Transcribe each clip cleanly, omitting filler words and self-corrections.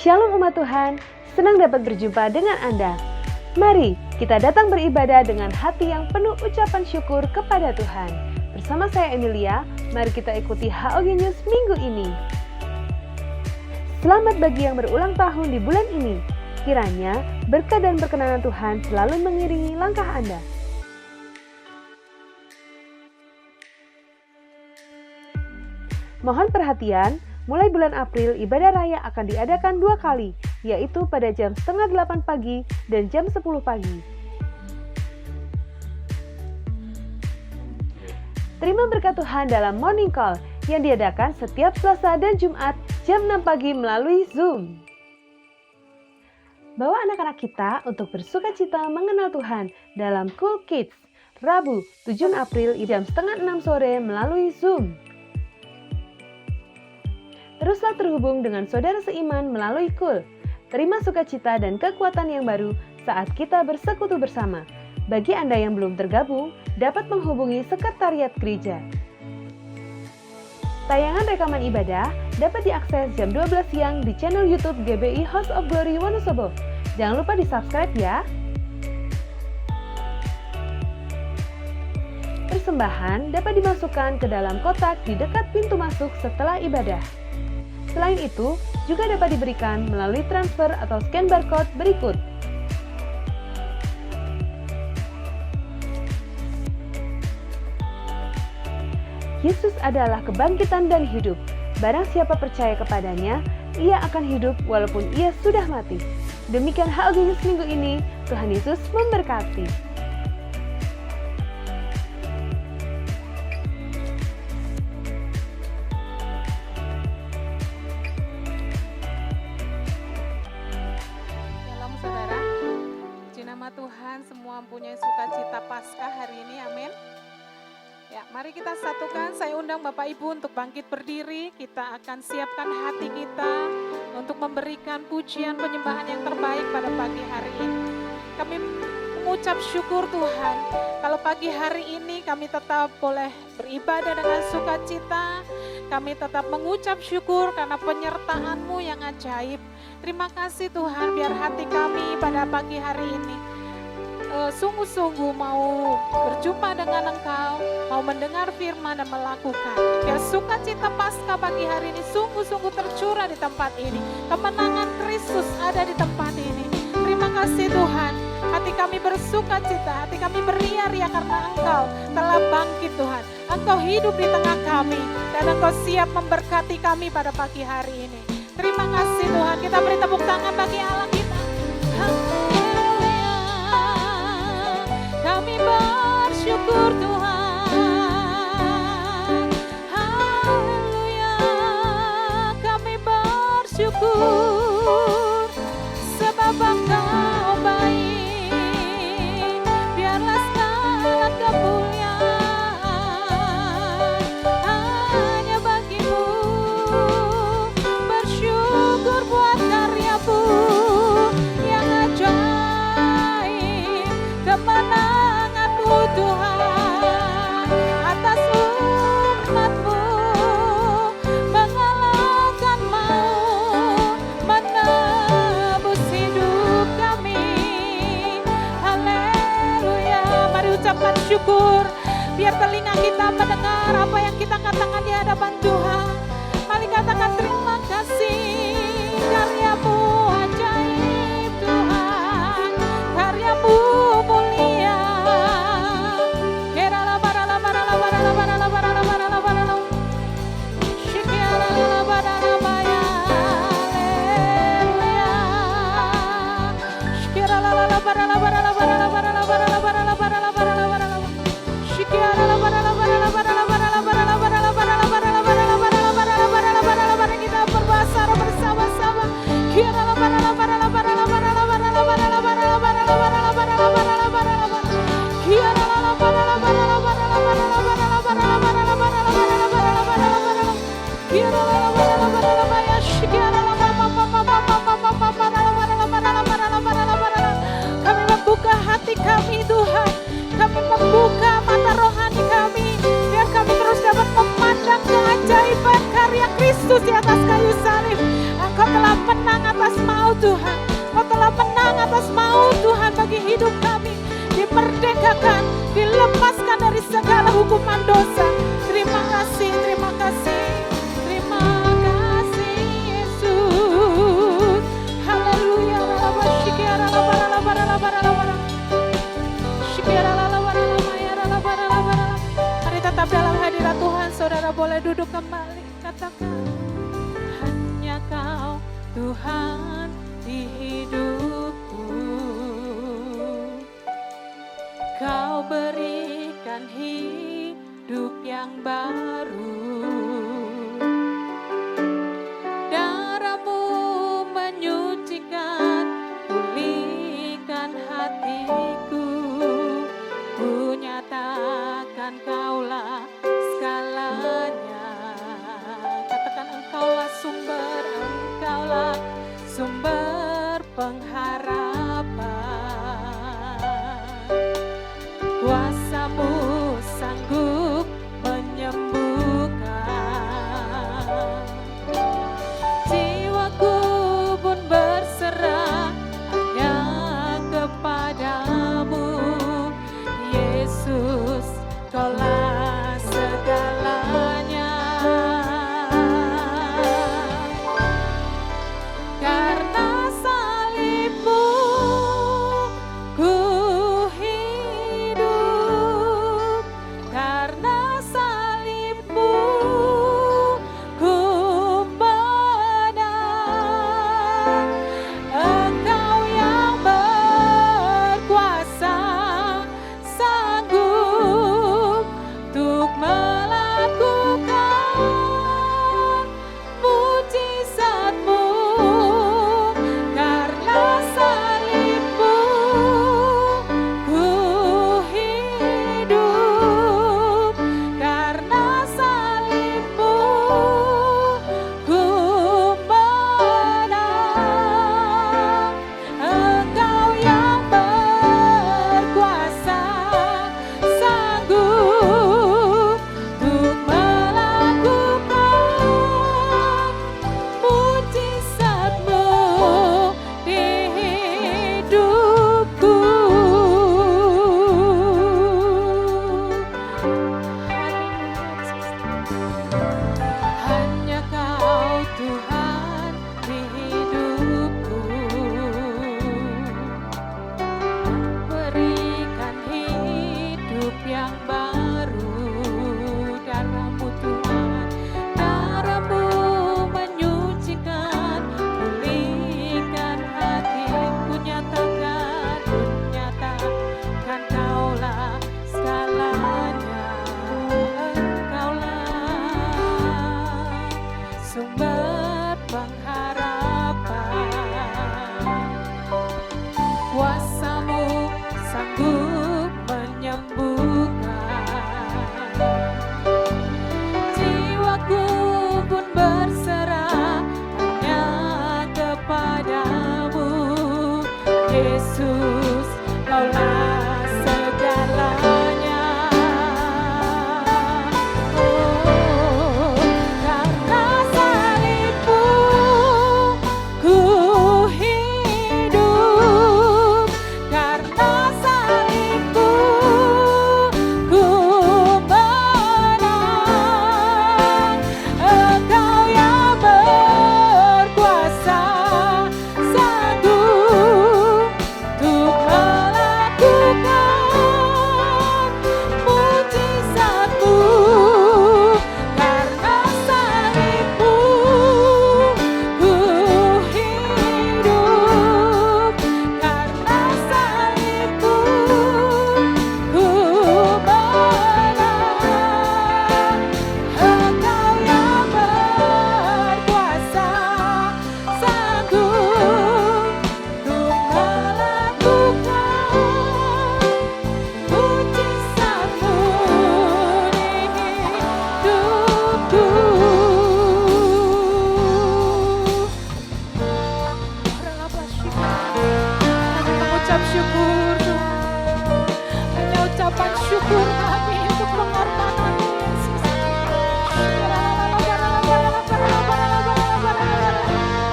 Shalom umat Tuhan, senang dapat berjumpa dengan Anda. Mari kita datang beribadah dengan hati yang penuh ucapan syukur kepada Tuhan. Bersama saya Emilia, mari kita ikuti HOG News minggu ini. Selamat bagi yang berulang tahun di bulan ini. Kiranya berkat dan perkenanan Tuhan selalu mengiringi langkah Anda. Mohon perhatian, mulai bulan April ibadah raya akan diadakan 2 kali, yaitu pada jam 7:30 pagi dan jam 10 pagi. Terima berkat Tuhan dalam Morning Call yang diadakan setiap Selasa dan Jumat jam 6 pagi melalui Zoom. Bawa anak-anak kita untuk bersukacita mengenal Tuhan dalam Cool Kids, Rabu 7 April jam 5:30 sore melalui Zoom. Teruslah terhubung dengan saudara seiman melalui Cool. Terima sukacita dan kekuatan yang baru saat kita bersekutu bersama. Bagi Anda yang belum tergabung, dapat menghubungi Sekretariat Gereja. Tayangan rekaman ibadah dapat diakses jam 12 siang di channel YouTube GBI House of Glory Wonosobo. Jangan lupa di-subscribe ya. Persembahan dapat dimasukkan ke dalam kotak di dekat pintu masuk setelah ibadah. Selain itu, juga dapat diberikan melalui transfer atau scan barcode berikut. Yesus adalah kebangkitan dan hidup. Barang siapa percaya kepadanya, ia akan hidup walaupun ia sudah mati. Demikian HOG News minggu ini. Tuhan Yesus memberkati. Tuhan semua mempunyai sukacita Paskah hari ini, amin. Ya, mari kita satukan. Saya undang Bapak Ibu untuk bangkit berdiri. Kita akan siapkan hati kita untuk memberikan pujian penyembahan yang terbaik pada pagi hari ini. Kami mengucap syukur Tuhan, kalau pagi hari ini kami tetap boleh beribadah dengan sukacita. Kami tetap mengucap syukur karena penyertaan-Mu yang ajaib. Terima kasih Tuhan, biar hati kami pada pagi hari ini sungguh-sungguh mau berjumpa dengan Engkau, mau mendengar firman dan melakukan. Biar sukacita Paskah pagi hari ini sungguh-sungguh tercurah di tempat ini. Kemenangan Kristus ada di tempat ini. Terima kasih Tuhan, hati kami bersukacita, hati kami beria-ria karena Engkau telah bangkit Tuhan. Engkau hidup di tengah kami dan Engkau siap memberkati kami pada pagi hari ini. Terima kasih Tuhan, kita beri tepuk tangan bagi Allah kita. Kami bersyukur Tuhan, haleluya. Kami bersyukur sebab Engkau baik. Biarlah segala kemuliaan hanya bagi-Mu. Bersyukur buat karya-Mu yang ajaib. Kemenangan-Mu Tuhan atas umat-Mu, mengalahkan maut, menebus hidup kami. Haleluya. Mari ucapkan syukur, biar telinga kita mendengar apa yang kita katakan di hadapan Tuhan. Mari katakan terima kasih, karya-Mu ajaib Tuhan, karya-Mu mulia. Tuhan. Kau telah menang atas maut Tuhan bagi hidup kami. Dimerdekakan, dilepaskan dari segala hukuman dosa. Terima kasih, terima kasih. Terima kasih Yesus. Haleluya. Mari tetap dalam hadirat Tuhan. Saudara boleh duduk kembali. Katakan, hanya Kau Tuhan di hidupku. Kau berikan hidup yang baru. Darah-Mu menyucikan, pulihkan hatiku. Ku nyatakan Kaulah segalanya. Katakan, Engkaulah sumber pengharapan. Kuasa-Mu sanggup menyembuhkan. Jiwaku pun berserah hanya kepadamu. Yesus, Kaulah segalanya. Karena salib-Mu ku hidup. Karena salib-Mu ku menang. Engkau yang berkuasa, sanggup untuk melakukan mujizat-Mu. Karena salib-Mu ku hidup. Karena salib-Mu ku menang. Engkau yang berkuasa, sanggup untuk melakukan mujizat-Mu di hidupku. Hanya Kau Tuhan di hidupku. Berikan hidup yang baru. Darah-Mu Tuhan, darah-Mu menyucikan, pulihkan hati. Ku nyatakan Kaulah segalanya. Engkaulah sumber pengharapan. Kuasa-Mu sanggup menyembuhkan. Jiwaku pun berserah hanya kepadamu. Yesus, Kaulah segalanya. Oh, karena salib-Mu ku hidup. Karena salib-Mu ku menang. Engkau yang berkuasa, sanggup untuk melakukan mujizat-Mu. Karena salib-Mu ku hidup. Karena salib-Mu ku menang. Engkau yang berkuasa, sanggup untuk melakukan mujizat-Mu di hidupku. Kami mengucap syukur Tuhan. Hanya ucapan syukur kami untuk pengorbanan Yesus.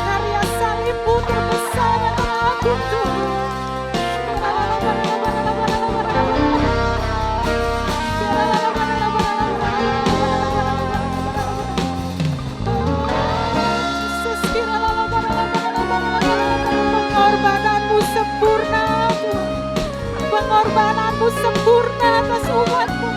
Karya salib-Mu terbesar pengorbananmu sempurna Tuhan. Pengorbananmu sempurna atas umatmu.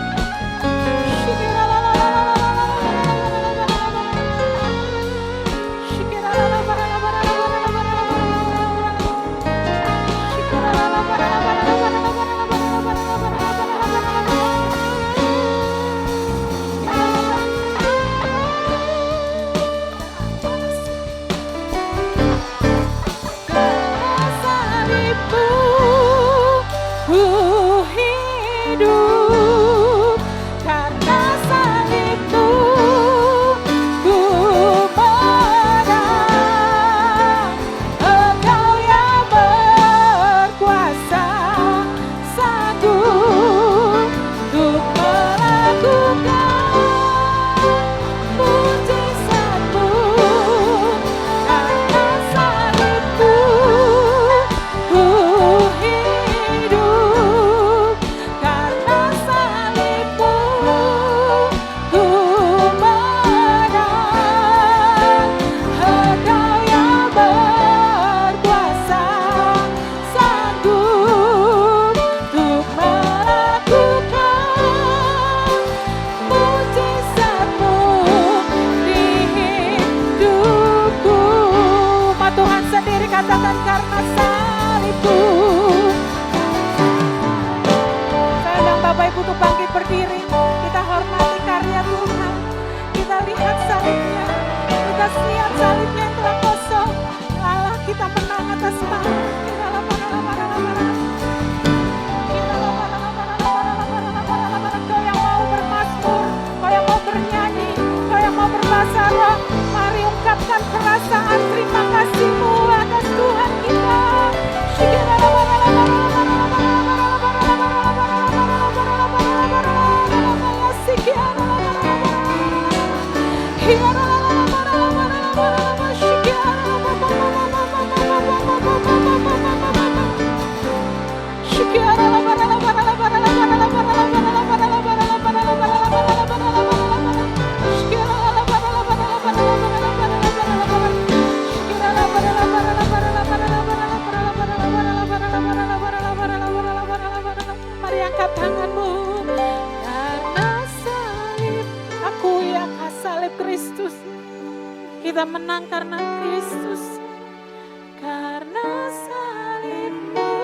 Katakan karena salibmu. Saya undang Bapak Ibu untuk bangkit berdiri. Kita hormati karya Tuhan. Kita lihat salibnya. Kita lihat salibnya yang telah kosong. Allah kita menang atas maut. Kau yang mau bermazmur, kau yang mau bernyanyi, kau yang mau berbahasa roh, mari ungkapkan perasaan terima kasihmu atas Tuhan kita. Mari angkat tanganmu. Karena salib, akui akan salib Kristus. Kita menang karena Kristus. Karena salibmu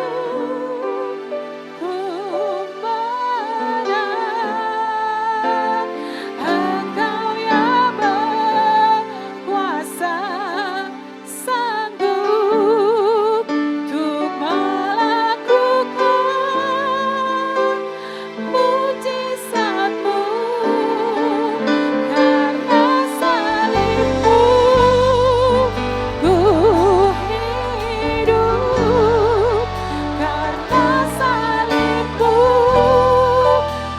ku menang. Engkau yang berkuasa, sanggup untuk melakukan mujizatmu. Karena salibmu ku hidup. Karena salibmu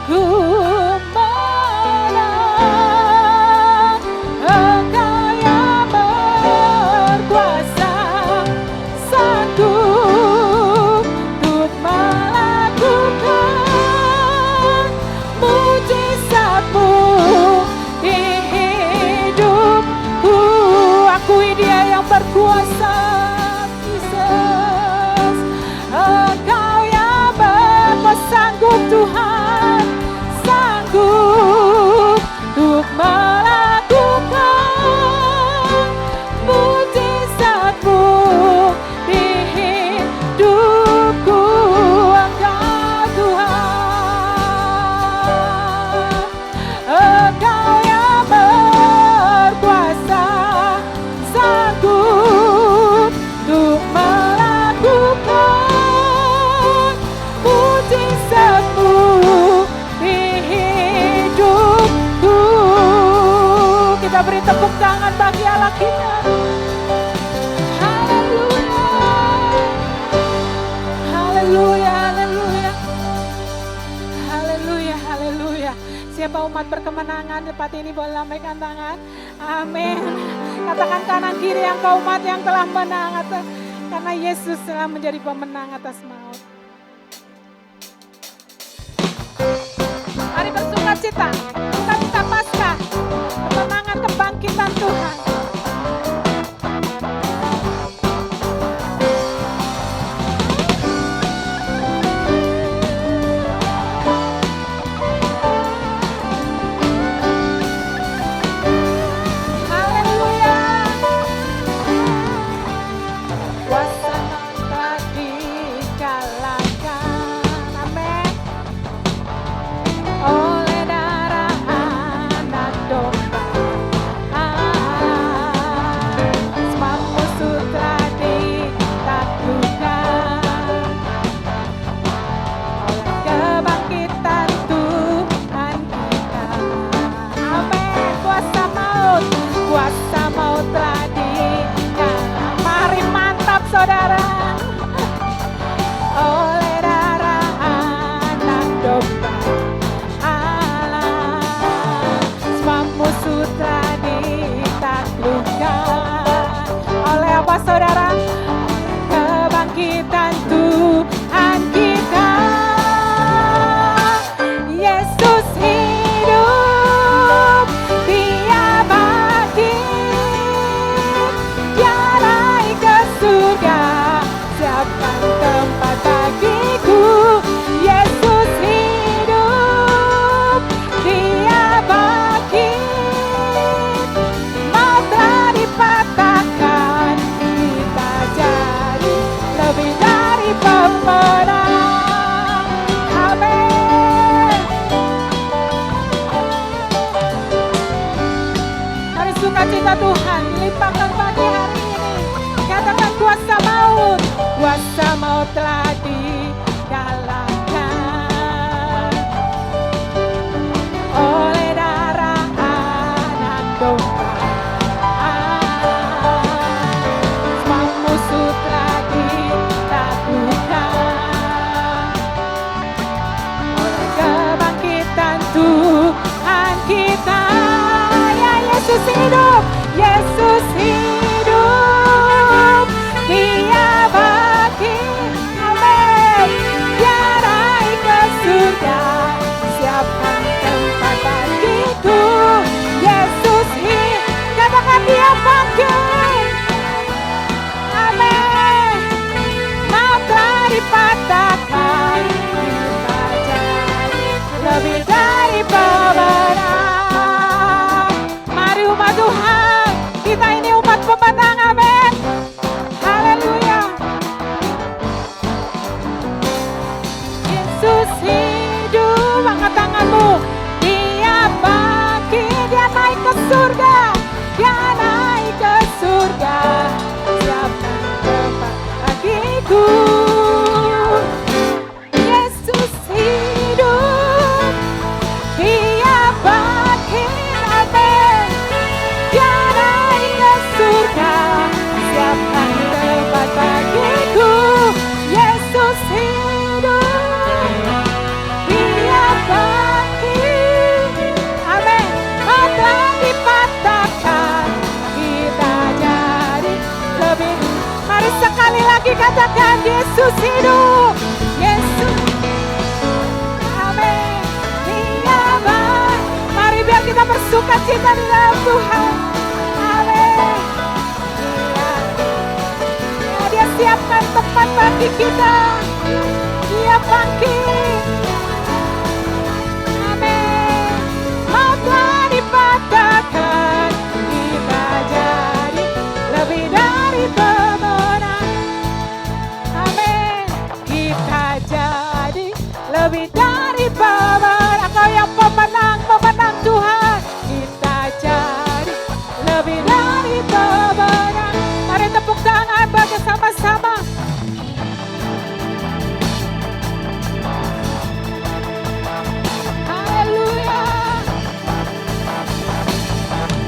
ku menang. Engkau yang berkuasa, sanggup untuk melakukan mujizatmu di hidupku. Akui Dia yang berkuasa, Jesus. Engkau yang sanggup Tuhan, sanggup untuk melakukan mujizatmu di hidupku. Engkau Tuhan, Engkau yang berkuasa, sanggup untuk melakukan mujizatmu di hidupku. Kita beri tepuk tangan bagi Allah kita. Haleluya, haleluya, haleluya, haleluya, haleluya. Siapa umat berkemenangan tempat ini boleh lambaikan tangan. Amin. Katakan kanan kiri yang kau umat yang telah menang atas, karena Yesus telah menjadi pemenang atas maut. Mari bersukacita, sukacita Paskah, kemenangan kebangkitan Tuhan. saudara. Oleh darah anak domba Allah, semua musuh telah ditaklukkan. Oleh apa saudara? Kebangkitan Tuhan kita. Yesus hidup, Dia bangkit, Dia naik ke surga, siapkan tempat bagiku. Yesus hidup, Dia bangkit, maut telah dipatahkan, kita jadi lebih dari pemenang. Amin. Mari sukacita Tuhan limpahkan pagi hari ini. Katakan kuasa maut telah dikalahkan oleh darah anak domba. Semua musuh telah ditaklukkan oleh kebangkitan Tuhan kita. Ya Yesus hidup, Yesus hidup, Dia bangkit, amin. Dia naik ke surga, siapkan tempat bagiku. Yesus hidup, katakan Dia bangkit, amin. Maut telah dipatahkan, kita jadi lebih dari pemenang. Mari umat Tuhan, kita ini umat pemenang, amin. Haleluya. Yesus hidup, angkat tanganmu. Dia bangkit, Dia naik ke surga, Dia naik ke surga, siapkan tempat bagiku. Yesus hidup, Dia bangkit, amin. Dia naik ke surga, siapkan tempat bagiku. Yesus hidup, Dia bangkit, amin. Maut telah dipatahkan, kita jadi lebih. Mari sekali lagi katakan Yesus hidup, Yesus, amin. Dia bangkit. Mari biar kita bersukacita di dalam Tuhan, amin. Dia siapkan tempat bagi kita, Dia bangkit, amin. Maut telah dipatahkan, kita jadi lebih dari pemenang, amin. Kita jadi lebih dari pemenang. Kau yang pemenang, pemenang Tuhan. Kita jadi lebih dari pemenang. Mari tepuk tangan bagi sama-sama. Haleluya.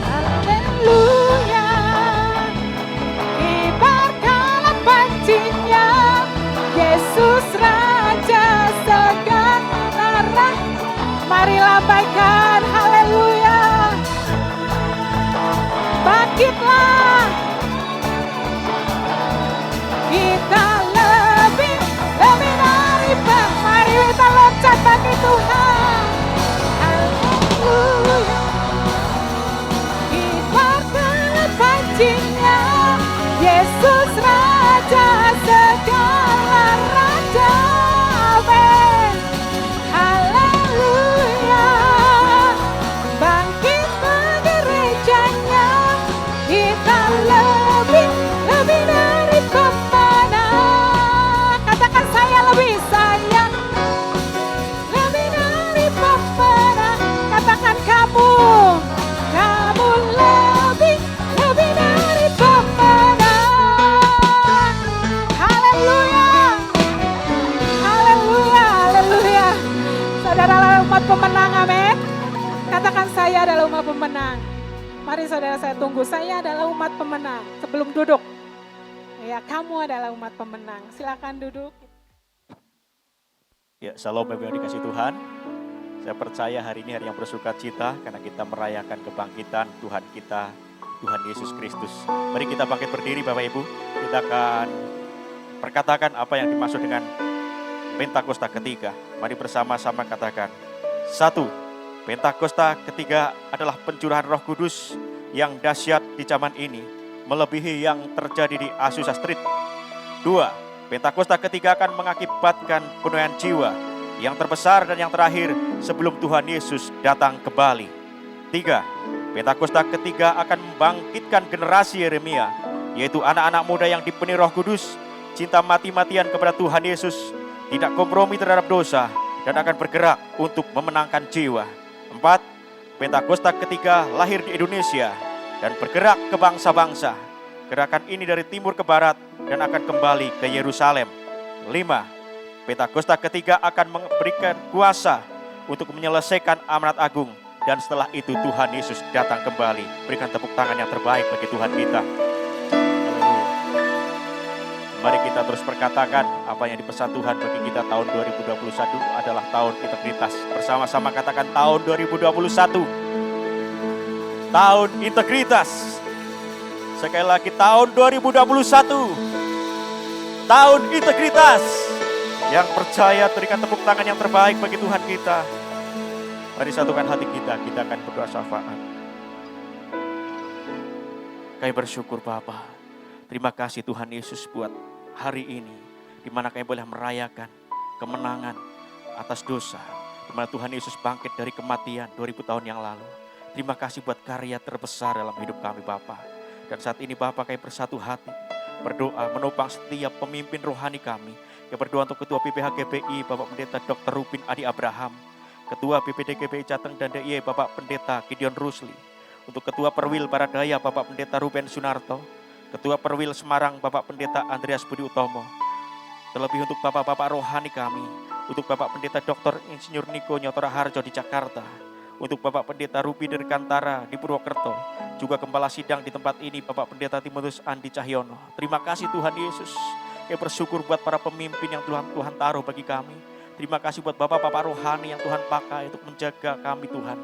Haleluya. Kibarkanlah pancinya, Yesus Raja segala raja. Mari lambaikan, haleluya. Bangkitlah. Kita lebih dari mari kita loncat bagi Tuhan. Haleluya. Kibarkanlah pancinya, Yesus Raja segala raja, amin. Haleluya. Bangkit gerejanya, kita lebih dari pemenang. Katakan saya lebih sayang, lebih dari pemenang. Katakan kamu lebih dari pemenang. Haleluya. Haleluya, haleluya. Saudara adalah umat pemenang, amin. Katakan saya adalah umat pemenang. Mari saudara saya tunggu, saya adalah umat pemenang sebelum duduk. Ya, kamu adalah umat pemenang. Silakan duduk. Ya, salam Bapak yang dikasih Tuhan. Saya percaya hari ini hari yang bersuka cita karena kita merayakan kebangkitan Tuhan kita, Tuhan Yesus Kristus. Mari kita bangkit berdiri Bapak Ibu. Kita akan perkatakan apa yang dimaksud dengan Pentakosta ketiga. Mari bersama-sama katakan. 1. Pentakosta ketiga adalah pencurahan Roh Kudus yang dahsyat di zaman ini, melebihi yang terjadi di Azusa Street. 2. Pentakosta ketiga akan mengakibatkan penuaian jiwa yang terbesar dan yang terakhir sebelum Tuhan Yesus datang kembali. 3. Pentakosta ketiga akan membangkitkan generasi Yeremia, yaitu anak-anak muda yang dipenuhi Roh Kudus, cinta mati-matian kepada Tuhan Yesus, tidak kompromi terhadap dosa, dan akan bergerak untuk memenangkan jiwa. 4. Pentakosta ketiga lahir di Indonesia dan bergerak ke bangsa-bangsa. Gerakan ini dari timur ke barat dan akan kembali ke Yerusalem. 5. Pentakosta ketiga akan memberikan kuasa untuk menyelesaikan amanat agung. Dan setelah itu Tuhan Yesus datang kembali. Berikan tepuk tangan yang terbaik bagi Tuhan kita. Mari kita terus perkatakan apa yang dipesan Tuhan bagi kita tahun 2021 adalah tahun integritas. Bersama-sama katakan tahun 2021. Tahun integritas. Sekali lagi tahun 2021. Tahun integritas. Yang percaya berikan tepuk tangan yang terbaik bagi Tuhan kita. Mari satukan hati kita akan berdoa syafaat. Kami bersyukur Bapa. Terima kasih Tuhan Yesus buat hari ini. Di mana kami boleh merayakan kemenangan atas dosa. Di mana Tuhan Yesus bangkit dari kematian 2000 tahun yang lalu. Terima kasih buat karya terbesar dalam hidup kami Bapa. Dan saat ini Bapa kami bersatu hati. Berdoa menopang setiap pemimpin rohani kami. Kami berdoa untuk Ketua PPH GPI Bapak Pendeta Dr. Rupin Adi Abraham. Ketua PPD GPI Jateng dan DIY Bapak Pendeta Gideon Rusli. Untuk Ketua Perwil Baradaya Bapak Pendeta Ruben Sunarto. Ketua Perwil Semarang Bapak Pendeta Andreas Budi Utomo. Terlebih untuk Bapak-Bapak rohani kami. Untuk Bapak Pendeta Dr. Insinyur Niko Nyotora Harjo di Jakarta. Untuk Bapak Pendeta Rupi Dirgantara di Purwokerto. Juga Gembala Sidang di tempat ini Bapak Pendeta Timotius Andi Cahyono. Terima kasih Tuhan Yesus. Kami bersyukur buat para pemimpin yang Tuhan taruh bagi kami. Terima kasih buat Bapak-Bapak rohani yang Tuhan pakai untuk menjaga kami Tuhan.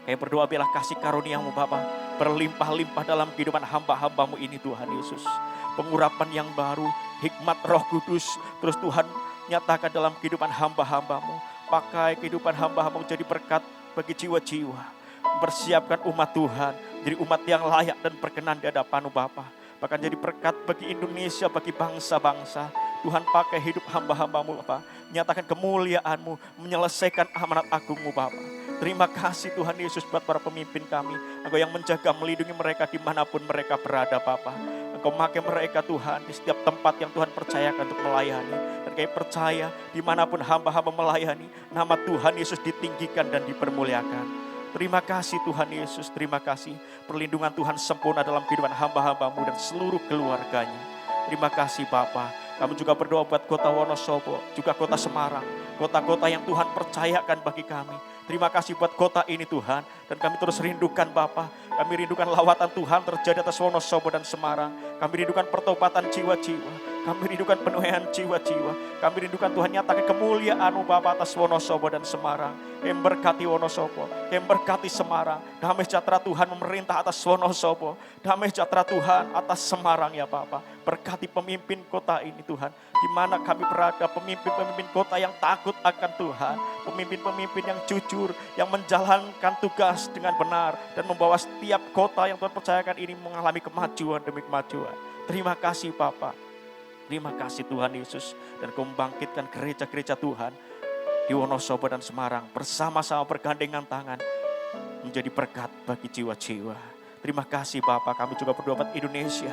Kami berdoa biarlah kasih karunia-Mu Bapa berlimpah-limpah dalam kehidupan hamba-hamba-Mu ini Tuhan Yesus. Pengurapan yang baru, hikmat Roh Kudus, terus Tuhan nyatakan dalam kehidupan hamba-hamba-Mu. Pakai kehidupan hamba-hamba jadi berkat bagi jiwa-jiwa. Mempersiapkan umat Tuhan, jadi umat yang layak dan berkenan di hadapan-Mu Bapa. Bahkan jadi berkat bagi Indonesia, bagi bangsa-bangsa. Tuhan pakai hidup hamba-hamba-Mu Bapa. Nyatakan kemuliaan-Mu, menyelesaikan amanat agung-Mu Bapa. Terima kasih Tuhan Yesus buat para pemimpin kami. Engkau yang menjaga, melindungi mereka dimanapun mereka berada Bapa. Engkau pakai mereka Tuhan di setiap tempat yang Tuhan percayakan untuk melayani. Dan kami percaya dimanapun hamba-hamba melayani, nama Tuhan Yesus ditinggikan dan dipermuliakan. Terima kasih Tuhan Yesus, terima kasih. Perlindungan Tuhan sempurna dalam kehidupan hamba-hamba-Mu dan seluruh keluarganya. Terima kasih Bapa. Kami juga berdoa buat kota Wonosobo, juga kota Semarang. Kota-kota yang Tuhan percayakan bagi kami. Terima kasih buat kota ini Tuhan. Dan kami terus rindukan Bapa. Kami rindukan lawatan Tuhan terjadi atas Wonosobo dan Semarang. Kami rindukan pertobatan jiwa-jiwa. Kami rindukan penuaian jiwa-jiwa. Kami rindukan Tuhan nyatakan kemuliaan-Mu Bapa atas Wonosobo dan Semarang. Kami berkati Wonosobo, kami berkati Semarang. Damai sejahtera Tuhan memerintah atas Wonosobo. Damai sejahtera Tuhan atas Semarang ya Bapa. Berkati pemimpin kota ini Tuhan. Di mana kami berada, pemimpin-pemimpin kota yang takut akan Tuhan. Pemimpin-pemimpin yang jujur, yang menjalankan tugas dengan benar. Dan membawa setiap kota yang Tuhan percayakan ini mengalami kemajuan demi kemajuan. Terima kasih Bapa. Terima kasih Tuhan Yesus. Dan Kau membangkitkan gereja-gereja Tuhan di Wonosobo dan Semarang. Bersama-sama bergandengan tangan. Menjadi berkat bagi jiwa-jiwa. Terima kasih Bapa. Kami juga berdoa buat Indonesia.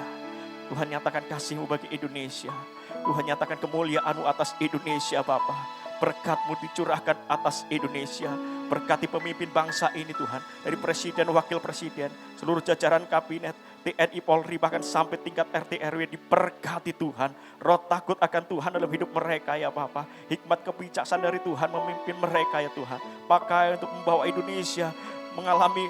Tuhan nyatakan kasih-Mu bagi Indonesia. Tuhan nyatakan kemuliaan-Mu atas Indonesia Bapa. Berkat-Mu dicurahkan atas Indonesia. Berkati pemimpin bangsa ini Tuhan. Dari presiden, wakil presiden, seluruh jajaran kabinet, TNI, Polri, bahkan sampai tingkat RT RW diberkati Tuhan. Roh takut akan Tuhan dalam hidup mereka ya Bapa. Hikmat kebijaksanaan dari Tuhan memimpin mereka ya Tuhan. Pakai untuk membawa Indonesia mengalami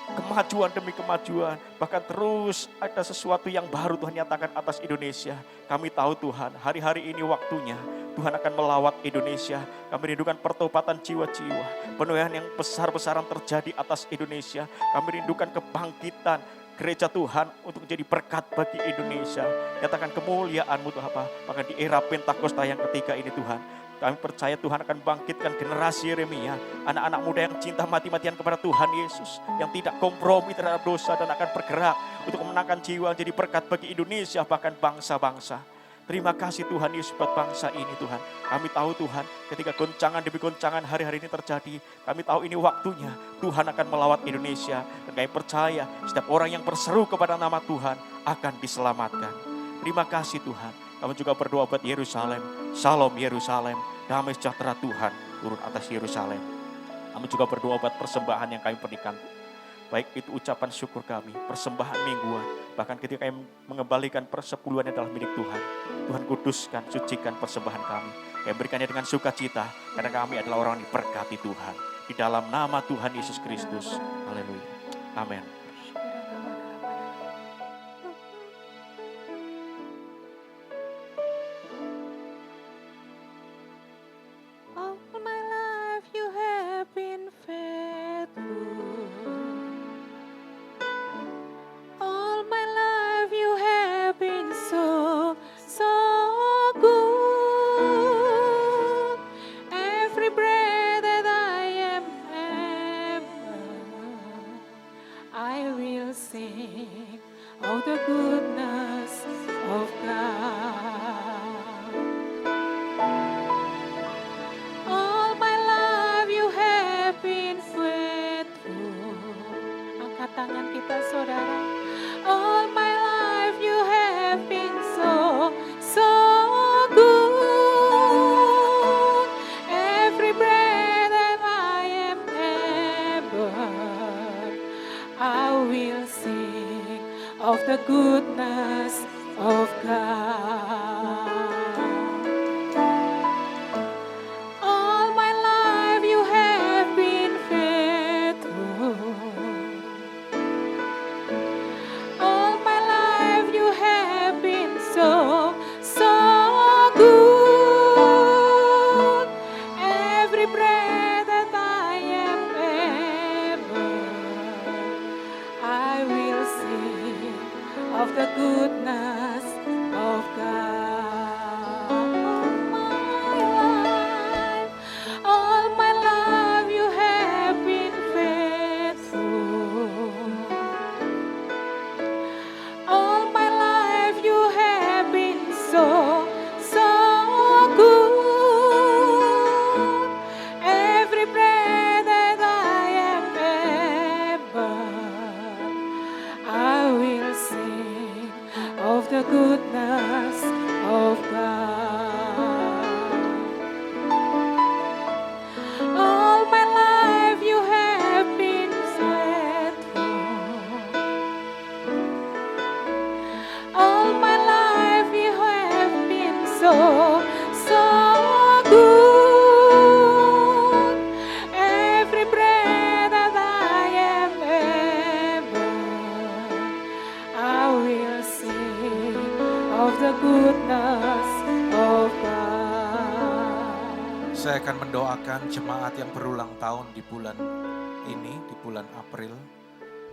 kemajuan demi kemajuan, bahkan terus ada sesuatu yang baru Tuhan nyatakan atas Indonesia. Kami tahu Tuhan, hari-hari ini waktunya Tuhan akan melawat Indonesia. Kami rindukan pertobatan jiwa-jiwa, penuaian yang besar-besaran terjadi atas Indonesia. Kami rindukan kebangkitan gereja Tuhan untuk menjadi berkat bagi Indonesia. Nyatakan kemuliaan-Mu Tuhan, bahkan di era Pentakosta yang ketiga ini Tuhan. Kami percaya Tuhan akan bangkitkan generasi Yeremia, anak-anak muda yang cinta mati-matian kepada Tuhan Yesus, yang tidak kompromi terhadap dosa dan akan bergerak untuk memenangkan jiwa jadi berkat bagi Indonesia bahkan bangsa-bangsa. Terima kasih Tuhan Yesus buat bangsa ini Tuhan. Kami tahu Tuhan ketika goncangan demi goncangan hari-hari ini terjadi, kami tahu ini waktunya Tuhan akan melawat Indonesia. Dan kami percaya setiap orang yang berseru kepada nama Tuhan akan diselamatkan. Terima kasih Tuhan. Kami juga berdoa buat Yerusalem. Shalom Yerusalem. Damai sejahtera Tuhan turun atas Yerusalem. Kami juga berdoa buat persembahan yang kami berikan. Baik itu ucapan syukur kami, persembahan mingguan. Bahkan ketika kami mengembalikan persepuluhannya adalah milik Tuhan. Tuhan kuduskan, sucikan persembahan kami. Kami berikannya dengan sukacita. Karena kami adalah orang yang diberkati Tuhan. Di dalam nama Tuhan Yesus Kristus. Haleluya. Amin. All my life you have been faithful. All my life you have been so good. Every breath that I am able, I will sing of the goodness of God. All my life you have been faithful. Angkat tangan kita saudara. All my life you have been so good. Every breath that I am able, I will sing of the goodness of God. All my life you have been faithful. All my life you have been so good. Every breath that I am able, I will sing of the goodness of God. All my life you have been faithful. All my life you have been so good. Every breath that I am able, I will sing of the goodness of God. All my life you have been faithful. All my life you have been so good. Every breath that I am able, I will sing of the goodness of God. Saya akan mendoakan jemaat yang berulang tahun di bulan ini, di bulan April.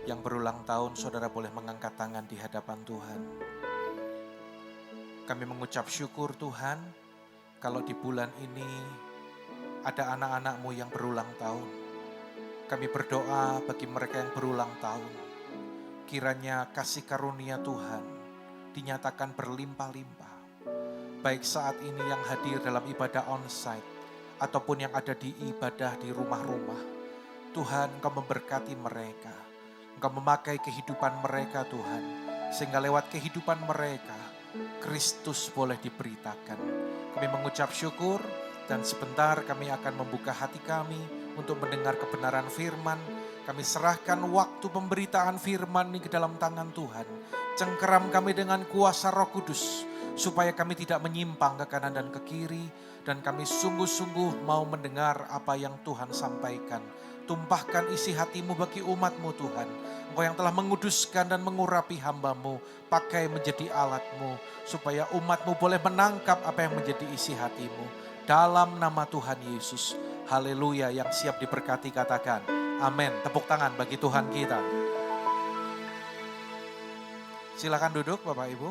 Yang berulang tahun, saudara boleh mengangkat tangan di hadapan Tuhan. Kami mengucap syukur Tuhan, kalau di bulan ini ada anak-anak-Mu yang berulang tahun. Kami berdoa bagi mereka yang berulang tahun. Kiranya kasih karunia Tuhan dinyatakan berlimpah-limpah. Baik saat ini yang hadir dalam ibadah onsite, ataupun yang ada di ibadah di rumah-rumah. Tuhan, Engkau memberkati mereka. Engkau memakai kehidupan mereka Tuhan. Sehingga lewat kehidupan mereka, Kristus boleh diberitakan. Kami mengucap syukur dan sebentar kami akan membuka hati kami untuk mendengar kebenaran firman. Kami serahkan waktu pemberitaan firman ini ke dalam tangan Tuhan. Cengkeram kami dengan kuasa Roh Kudus supaya kami tidak menyimpang ke kanan dan ke kiri, dan kami sungguh-sungguh mau mendengar apa yang Tuhan sampaikan Tumpahkan isi hatimu bagi umat-Mu Tuhan. Engkau yang telah menguduskan dan mengurapi hamba-Mu, pakai menjadi alat-Mu, supaya umat-Mu boleh menangkap apa yang menjadi isi hati-Mu. Dalam nama Tuhan Yesus, haleluya, yang siap diberkati katakan, amin. Tepuk tangan bagi Tuhan kita. Silakan duduk Bapak Ibu.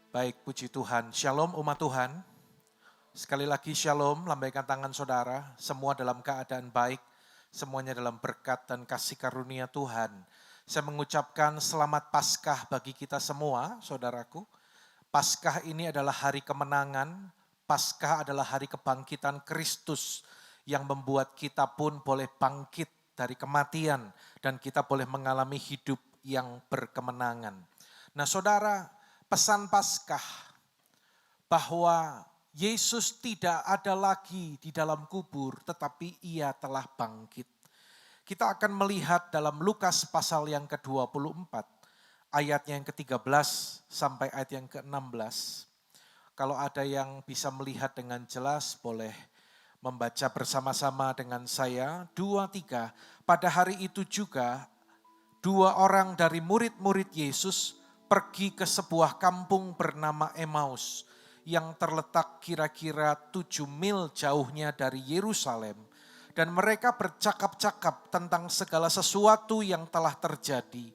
Baik, puji Tuhan. Shalom umat Tuhan. Sekali lagi shalom, lambaikan tangan saudara, semua dalam keadaan baik, semuanya dalam berkat dan kasih karunia Tuhan. Saya mengucapkan selamat Paskah bagi kita semua, saudaraku. Paskah ini adalah hari kemenangan, Paskah adalah hari kebangkitan Kristus yang membuat kita pun boleh bangkit dari kematian dan kita boleh mengalami hidup yang berkemenangan. Nah saudara, pesan Paskah bahwa Yesus tidak ada lagi di dalam kubur, tetapi ia telah bangkit. Kita akan melihat dalam Lukas pasal yang ke-24, ayatnya yang ke-13 sampai ayat yang ke-16. Kalau ada yang bisa melihat dengan jelas, boleh membaca bersama-sama dengan saya. 2, 3, pada hari itu juga, 2 orang dari murid-murid Yesus pergi ke sebuah kampung bernama Emmaus, yang terletak kira-kira 7 mil jauhnya dari Yerusalem. Dan mereka bercakap-cakap tentang segala sesuatu yang telah terjadi.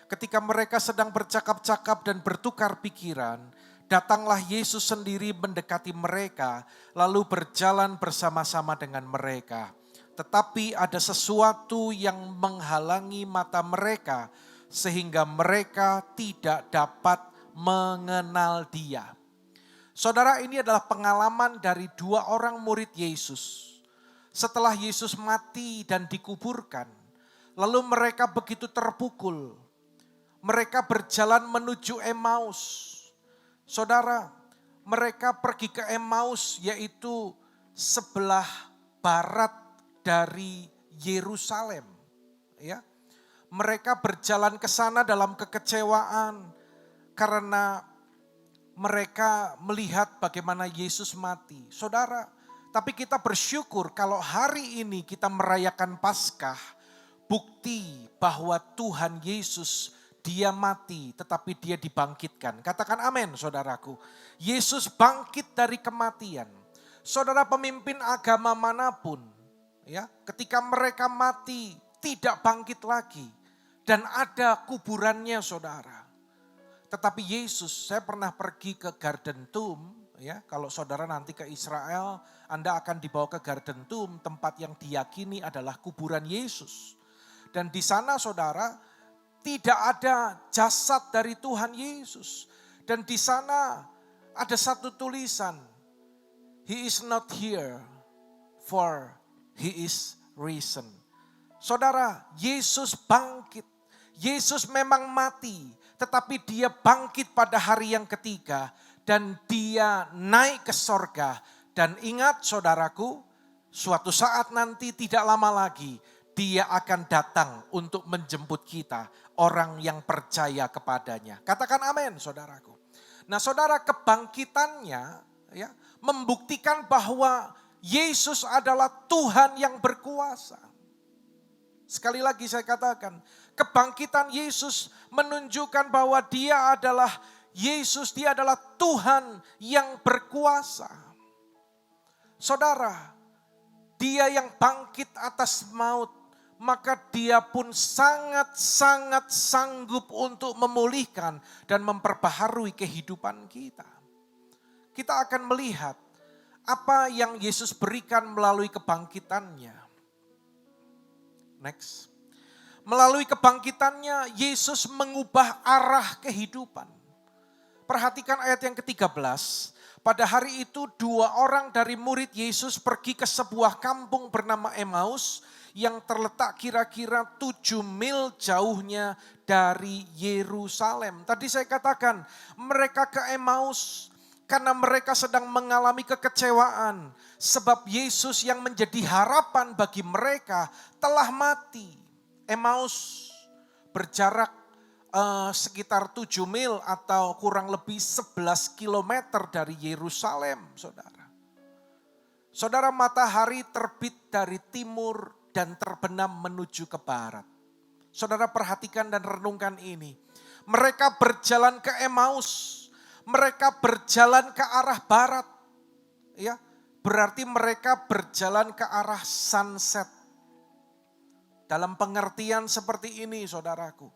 Ketika mereka sedang bercakap-cakap dan bertukar pikiran, datanglah Yesus sendiri mendekati mereka, lalu berjalan bersama-sama dengan mereka. Tetapi ada sesuatu yang menghalangi mata mereka, sehingga mereka tidak dapat mengenal Dia. Saudara, ini adalah pengalaman dari 2 orang murid Yesus. Setelah Yesus mati dan dikuburkan, lalu mereka begitu terpukul. Mereka berjalan menuju Emmaus. Saudara, mereka pergi ke Emmaus, yaitu sebelah barat dari Yerusalem. Ya, mereka berjalan ke sana dalam kekecewaan karena mereka melihat bagaimana Yesus mati. Saudara, tapi kita bersyukur kalau hari ini kita merayakan Paskah, bukti bahwa Tuhan Yesus Dia mati tetapi Dia dibangkitkan. Katakan amin saudaraku. Yesus bangkit dari kematian. Saudara, pemimpin agama manapun, ya, ketika mereka mati tidak bangkit lagi dan ada kuburannya saudara. Tetapi Yesus, saya pernah pergi ke Garden Tomb, ya, kalau saudara nanti ke Israel, Anda akan dibawa ke Garden Tomb, tempat yang diyakini adalah kuburan Yesus. Dan di sana saudara, tidak ada jasad dari Tuhan Yesus. Dan di sana ada satu tulisan, He is not here, for He is risen. Saudara, Yesus bangkit. Yesus memang mati, tetapi Dia bangkit pada hari yang ketiga dan Dia naik ke sorga. Dan ingat saudaraku, suatu saat nanti tidak lama lagi Dia akan datang untuk menjemput kita, orang yang percaya kepadanya. Katakan amin saudaraku. Nah saudara, kebangkitannya ya membuktikan bahwa Yesus adalah Tuhan yang berkuasa. Sekali lagi saya katakan, kebangkitan Yesus menunjukkan bahwa Dia adalah Yesus, Dia adalah Tuhan yang berkuasa. Saudara, Dia yang bangkit atas maut, maka Dia pun sangat-sangat sanggup untuk memulihkan dan memperbaharui kehidupan kita. Kita akan melihat apa yang Yesus berikan melalui kebangkitannya. Next. Melalui kebangkitannya, Yesus mengubah arah kehidupan. Perhatikan ayat yang ke-13. Pada hari itu 2 orang dari murid Yesus pergi ke sebuah kampung bernama Emmaus yang terletak kira-kira 7 mil jauhnya dari Yerusalem. Tadi saya katakan mereka ke Emmaus karena mereka sedang mengalami kekecewaan. Sebab Yesus yang menjadi harapan bagi mereka telah mati. Emmaus berjarak sekitar 7 mil atau kurang lebih 11 kilometer dari Yerusalem, saudara. Saudara, matahari terbit dari timur dan terbenam menuju ke barat. Saudara perhatikan dan renungkan ini. Mereka berjalan ke Emmaus. Mereka berjalan ke arah barat. Ya, berarti mereka berjalan ke arah sunset. Dalam pengertian seperti ini, saudaraku.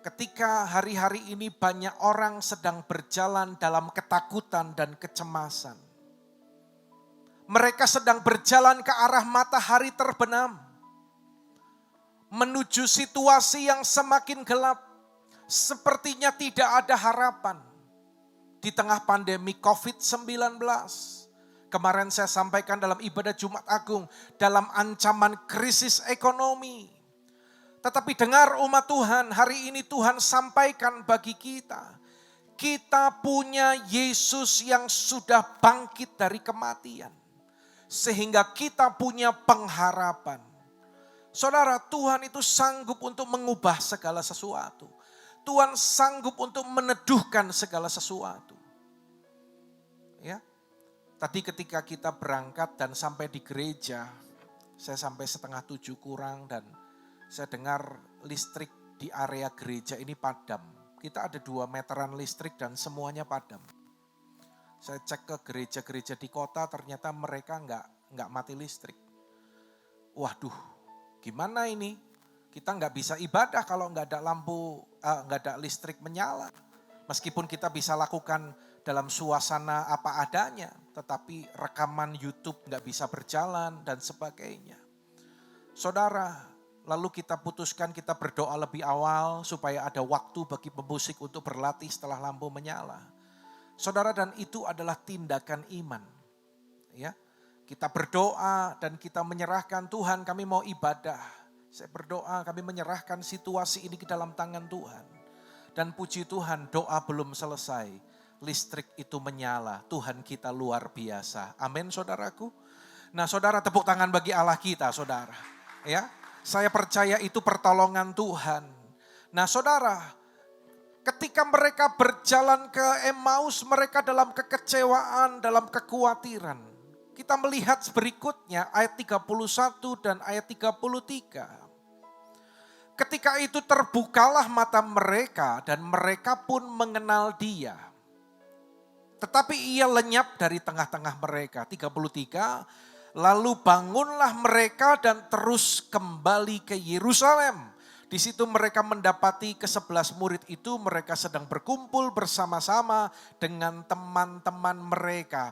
Ketika hari-hari ini banyak orang sedang berjalan dalam ketakutan dan kecemasan. Mereka sedang berjalan ke arah matahari terbenam. Menuju situasi yang semakin gelap. Sepertinya tidak ada harapan. Di tengah pandemi COVID-19. Kemarin saya sampaikan dalam ibadah Jumat Agung. Dalam ancaman krisis ekonomi. Tetapi dengar umat Tuhan, hari ini Tuhan sampaikan bagi kita. Kita punya Yesus yang sudah bangkit dari kematian. Sehingga kita punya pengharapan. Saudara, Tuhan itu sanggup untuk mengubah segala sesuatu. Tuhan sanggup untuk meneduhkan segala sesuatu. Ya. Tadi ketika kita berangkat dan sampai di gereja, saya sampai 6:30 kurang dan saya dengar listrik di area gereja ini padam. Kita ada 2 meteran listrik dan semuanya padam. Saya cek ke gereja-gereja di kota, ternyata mereka nggak mati listrik. Waduh, gimana ini? Kita nggak bisa ibadah kalau nggak ada lampu, nggak ada listrik menyala. Meskipun kita bisa lakukan dalam suasana apa adanya, tetapi rekaman YouTube nggak bisa berjalan dan sebagainya. Saudara, lalu kita putuskan kita berdoa lebih awal supaya ada waktu bagi pemusik untuk berlatih setelah lampu menyala. Saudara, dan itu adalah tindakan iman. Ya, kita berdoa dan kita menyerahkan, Tuhan kami mau ibadah. Saya berdoa kami menyerahkan situasi ini ke dalam tangan Tuhan. Dan puji Tuhan, doa belum selesai. Listrik itu menyala, Tuhan kita luar biasa. Amin saudaraku. Nah saudara, tepuk tangan bagi Allah kita saudara. Ya, saya percaya itu pertolongan Tuhan. Nah saudara, ketika mereka berjalan ke Emmaus, mereka dalam kekecewaan, dalam kekhawatiran. Kita melihat berikutnya ayat 31 dan ayat 33. Ketika itu terbukalah mata mereka dan mereka pun mengenal Dia. Tetapi Ia lenyap dari tengah-tengah mereka. 33, lalu bangunlah mereka dan terus kembali ke Yerusalem. Di situ mereka mendapati ke-11 murid itu, mereka sedang berkumpul bersama-sama dengan teman-teman mereka.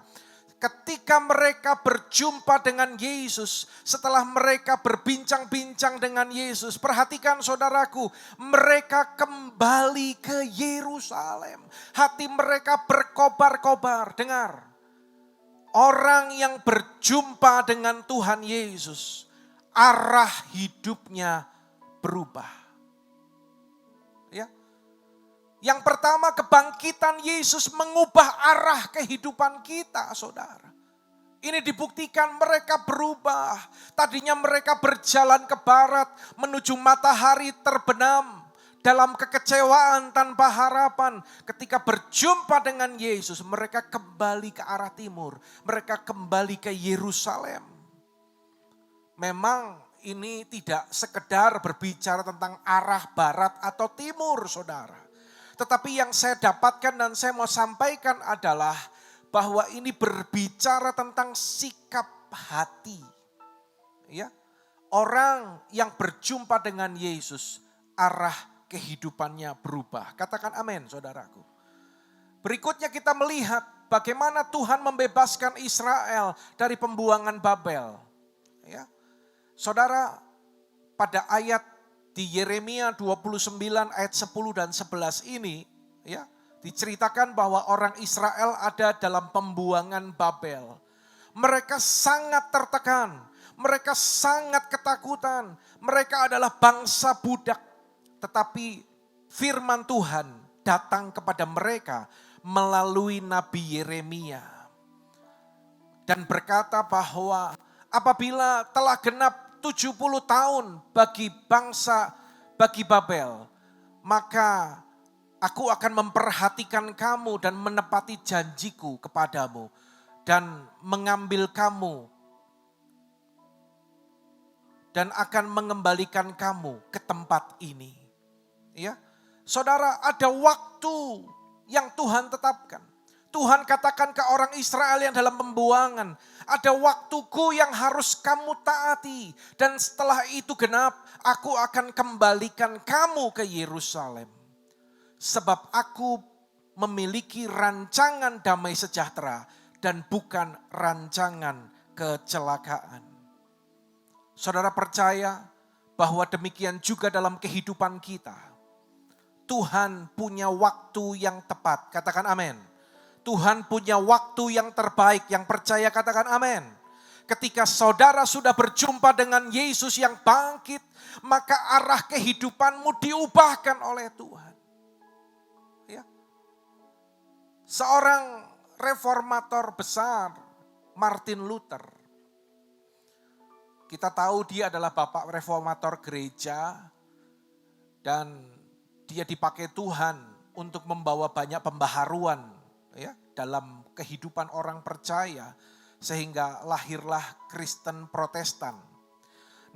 Ketika mereka berjumpa dengan Yesus, setelah mereka berbincang-bincang dengan Yesus, perhatikan saudaraku, mereka kembali ke Yerusalem. Hati mereka berkobar-kobar, dengar. Orang yang berjumpa dengan Tuhan Yesus, arah hidupnya berubah. Ya. Yang pertama, kebangkitan Yesus mengubah arah kehidupan kita, saudara. Ini dibuktikan mereka berubah. Tadinya mereka berjalan ke barat menuju matahari terbenam dalam kekecewaan tanpa harapan. Ketika berjumpa dengan Yesus, mereka kembali ke arah timur. Mereka kembali ke Yerusalem. Memang ini tidak sekedar berbicara tentang arah barat atau timur, saudara. Tetapi yang saya dapatkan dan saya mau sampaikan adalah bahwa ini berbicara tentang sikap hati. Ya, orang yang berjumpa dengan Yesus, arah kehidupannya berubah. Katakan amin, saudaraku. Berikutnya kita melihat bagaimana Tuhan membebaskan Israel dari pembuangan Babel. Ya. Saudara, pada ayat di Yeremia 29 ayat 10 dan 11 ini, ya, diceritakan bahwa orang Israel ada dalam pembuangan Babel. Mereka sangat tertekan, mereka sangat ketakutan, mereka adalah bangsa budak. Tetapi firman Tuhan datang kepada mereka melalui Nabi Yeremia. Dan berkata bahwa apabila telah genap 70 tahun bagi Babel, maka aku akan memperhatikan kamu dan menepati janjiku kepadamu. dan mengambil kamu dan akan mengembalikan kamu ke tempat ini. Ya, saudara, ada waktu yang Tuhan tetapkan. Tuhan katakan ke orang Israel yang dalam pembuangan, ada waktuku yang harus kamu taati. Dan setelah itu genap, aku akan kembalikan kamu ke Yerusalem. Sebab aku memiliki rancangan damai sejahtera dan bukan rancangan kecelakaan. Saudara percaya bahwa demikian juga dalam kehidupan kita. Tuhan punya waktu yang tepat, katakan amin. Tuhan punya waktu yang terbaik, yang percaya katakan amin. Ketika saudara sudah berjumpa dengan Yesus yang bangkit, maka arah kehidupanmu diubahkan oleh Tuhan. Ya. Seorang reformator besar, Martin Luther. Kita tahu dia adalah bapak reformator gereja dan dia dipakai Tuhan untuk membawa banyak pembaharuan ya, dalam kehidupan orang percaya sehingga lahirlah Kristen Protestan.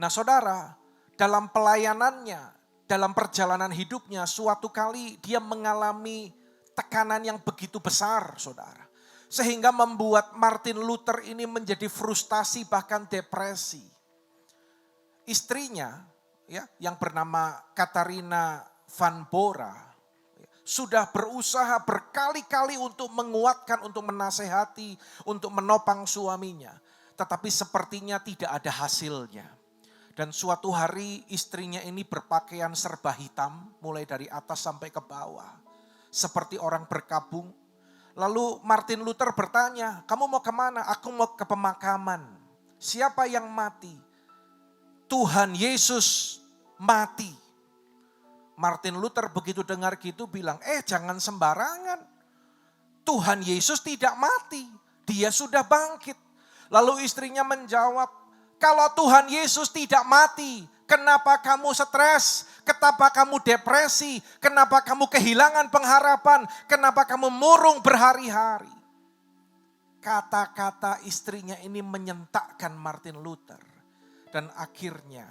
Nah saudara, dalam pelayanannya, dalam perjalanan hidupnya suatu kali dia mengalami tekanan yang begitu besar saudara. Sehingga membuat Martin Luther ini menjadi frustasi bahkan depresi. Istrinya ya, yang bernama Katharina van Bora sudah berusaha berkali-kali untuk menguatkan, untuk menasehati, untuk menopang suaminya. Tetapi sepertinya tidak ada hasilnya. Dan suatu hari istrinya ini berpakaian serba hitam, mulai dari atas sampai ke bawah. Seperti orang berkabung. Lalu Martin Luther bertanya, kamu mau kemana? Aku mau ke pemakaman. Siapa yang mati? Tuhan Yesus mati. Martin Luther begitu dengar gitu bilang, jangan sembarangan. Tuhan Yesus tidak mati, dia sudah bangkit. Lalu istrinya menjawab, kalau Tuhan Yesus tidak mati, kenapa kamu stres? Kenapa kamu depresi? Kenapa kamu kehilangan pengharapan? Kenapa kamu murung berhari-hari? Kata-kata istrinya ini menyentakkan Martin Luther. Dan akhirnya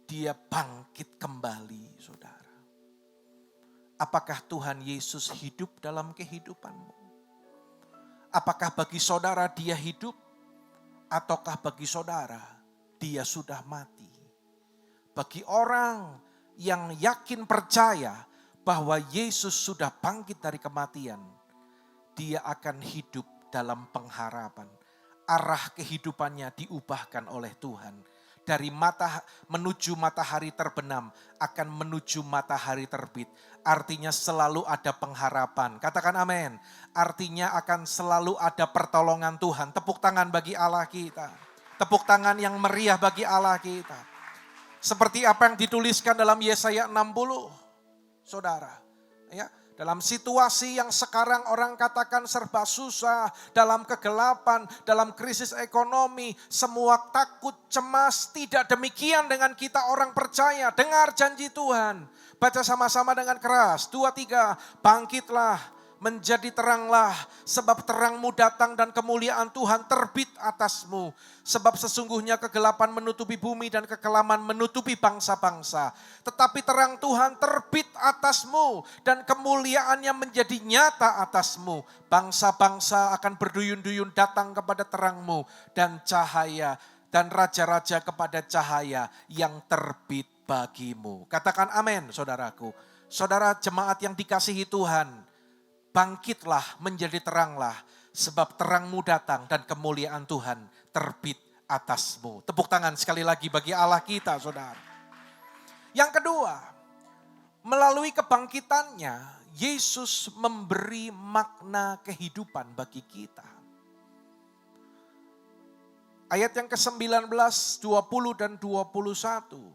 dia bangkit kembali, saudara. Apakah Tuhan Yesus hidup dalam kehidupanmu? Apakah bagi saudara dia hidup? Ataukah bagi saudara dia sudah mati? Bagi orang yang yakin percaya bahwa Yesus sudah bangkit dari kematian, dia akan hidup dalam pengharapan. Arah kehidupannya diubahkan oleh Tuhan. Dari menuju matahari terbenam akan menuju matahari terbit. Artinya selalu ada pengharapan. Katakan amin. Artinya akan selalu ada pertolongan Tuhan. Tepuk tangan bagi Allah kita. Tepuk tangan yang meriah bagi Allah kita. Seperti apa yang dituliskan dalam Yesaya 60. Saudara. Ya, dalam situasi yang sekarang orang katakan serba susah, dalam kegelapan, dalam krisis ekonomi, semua takut, cemas. Tidak demikian dengan kita orang percaya. Dengar janji Tuhan. Baca sama-sama dengan keras. 2, 3. Bangkitlah, menjadi teranglah. Sebab terangmu datang dan kemuliaan Tuhan terbit atasmu. Sebab sesungguhnya kegelapan menutupi bumi dan kekelaman menutupi bangsa-bangsa. Tetapi terang Tuhan terbit atasmu dan kemuliaannya menjadi nyata atasmu. Bangsa-bangsa akan berduyun-duyun datang kepada terangmu dan cahaya. Dan raja-raja kepada cahaya yang terbit bagimu. Katakan amin saudaraku. Saudara jemaat yang dikasihi Tuhan, bangkitlah menjadi teranglah. Sebab terangmu datang dan kemuliaan Tuhan terbit atasmu. Tepuk tangan sekali lagi bagi Allah kita saudara. Yang kedua, melalui kebangkitannya, Yesus memberi makna kehidupan bagi kita. Ayat yang ke-19, 20 dan 21.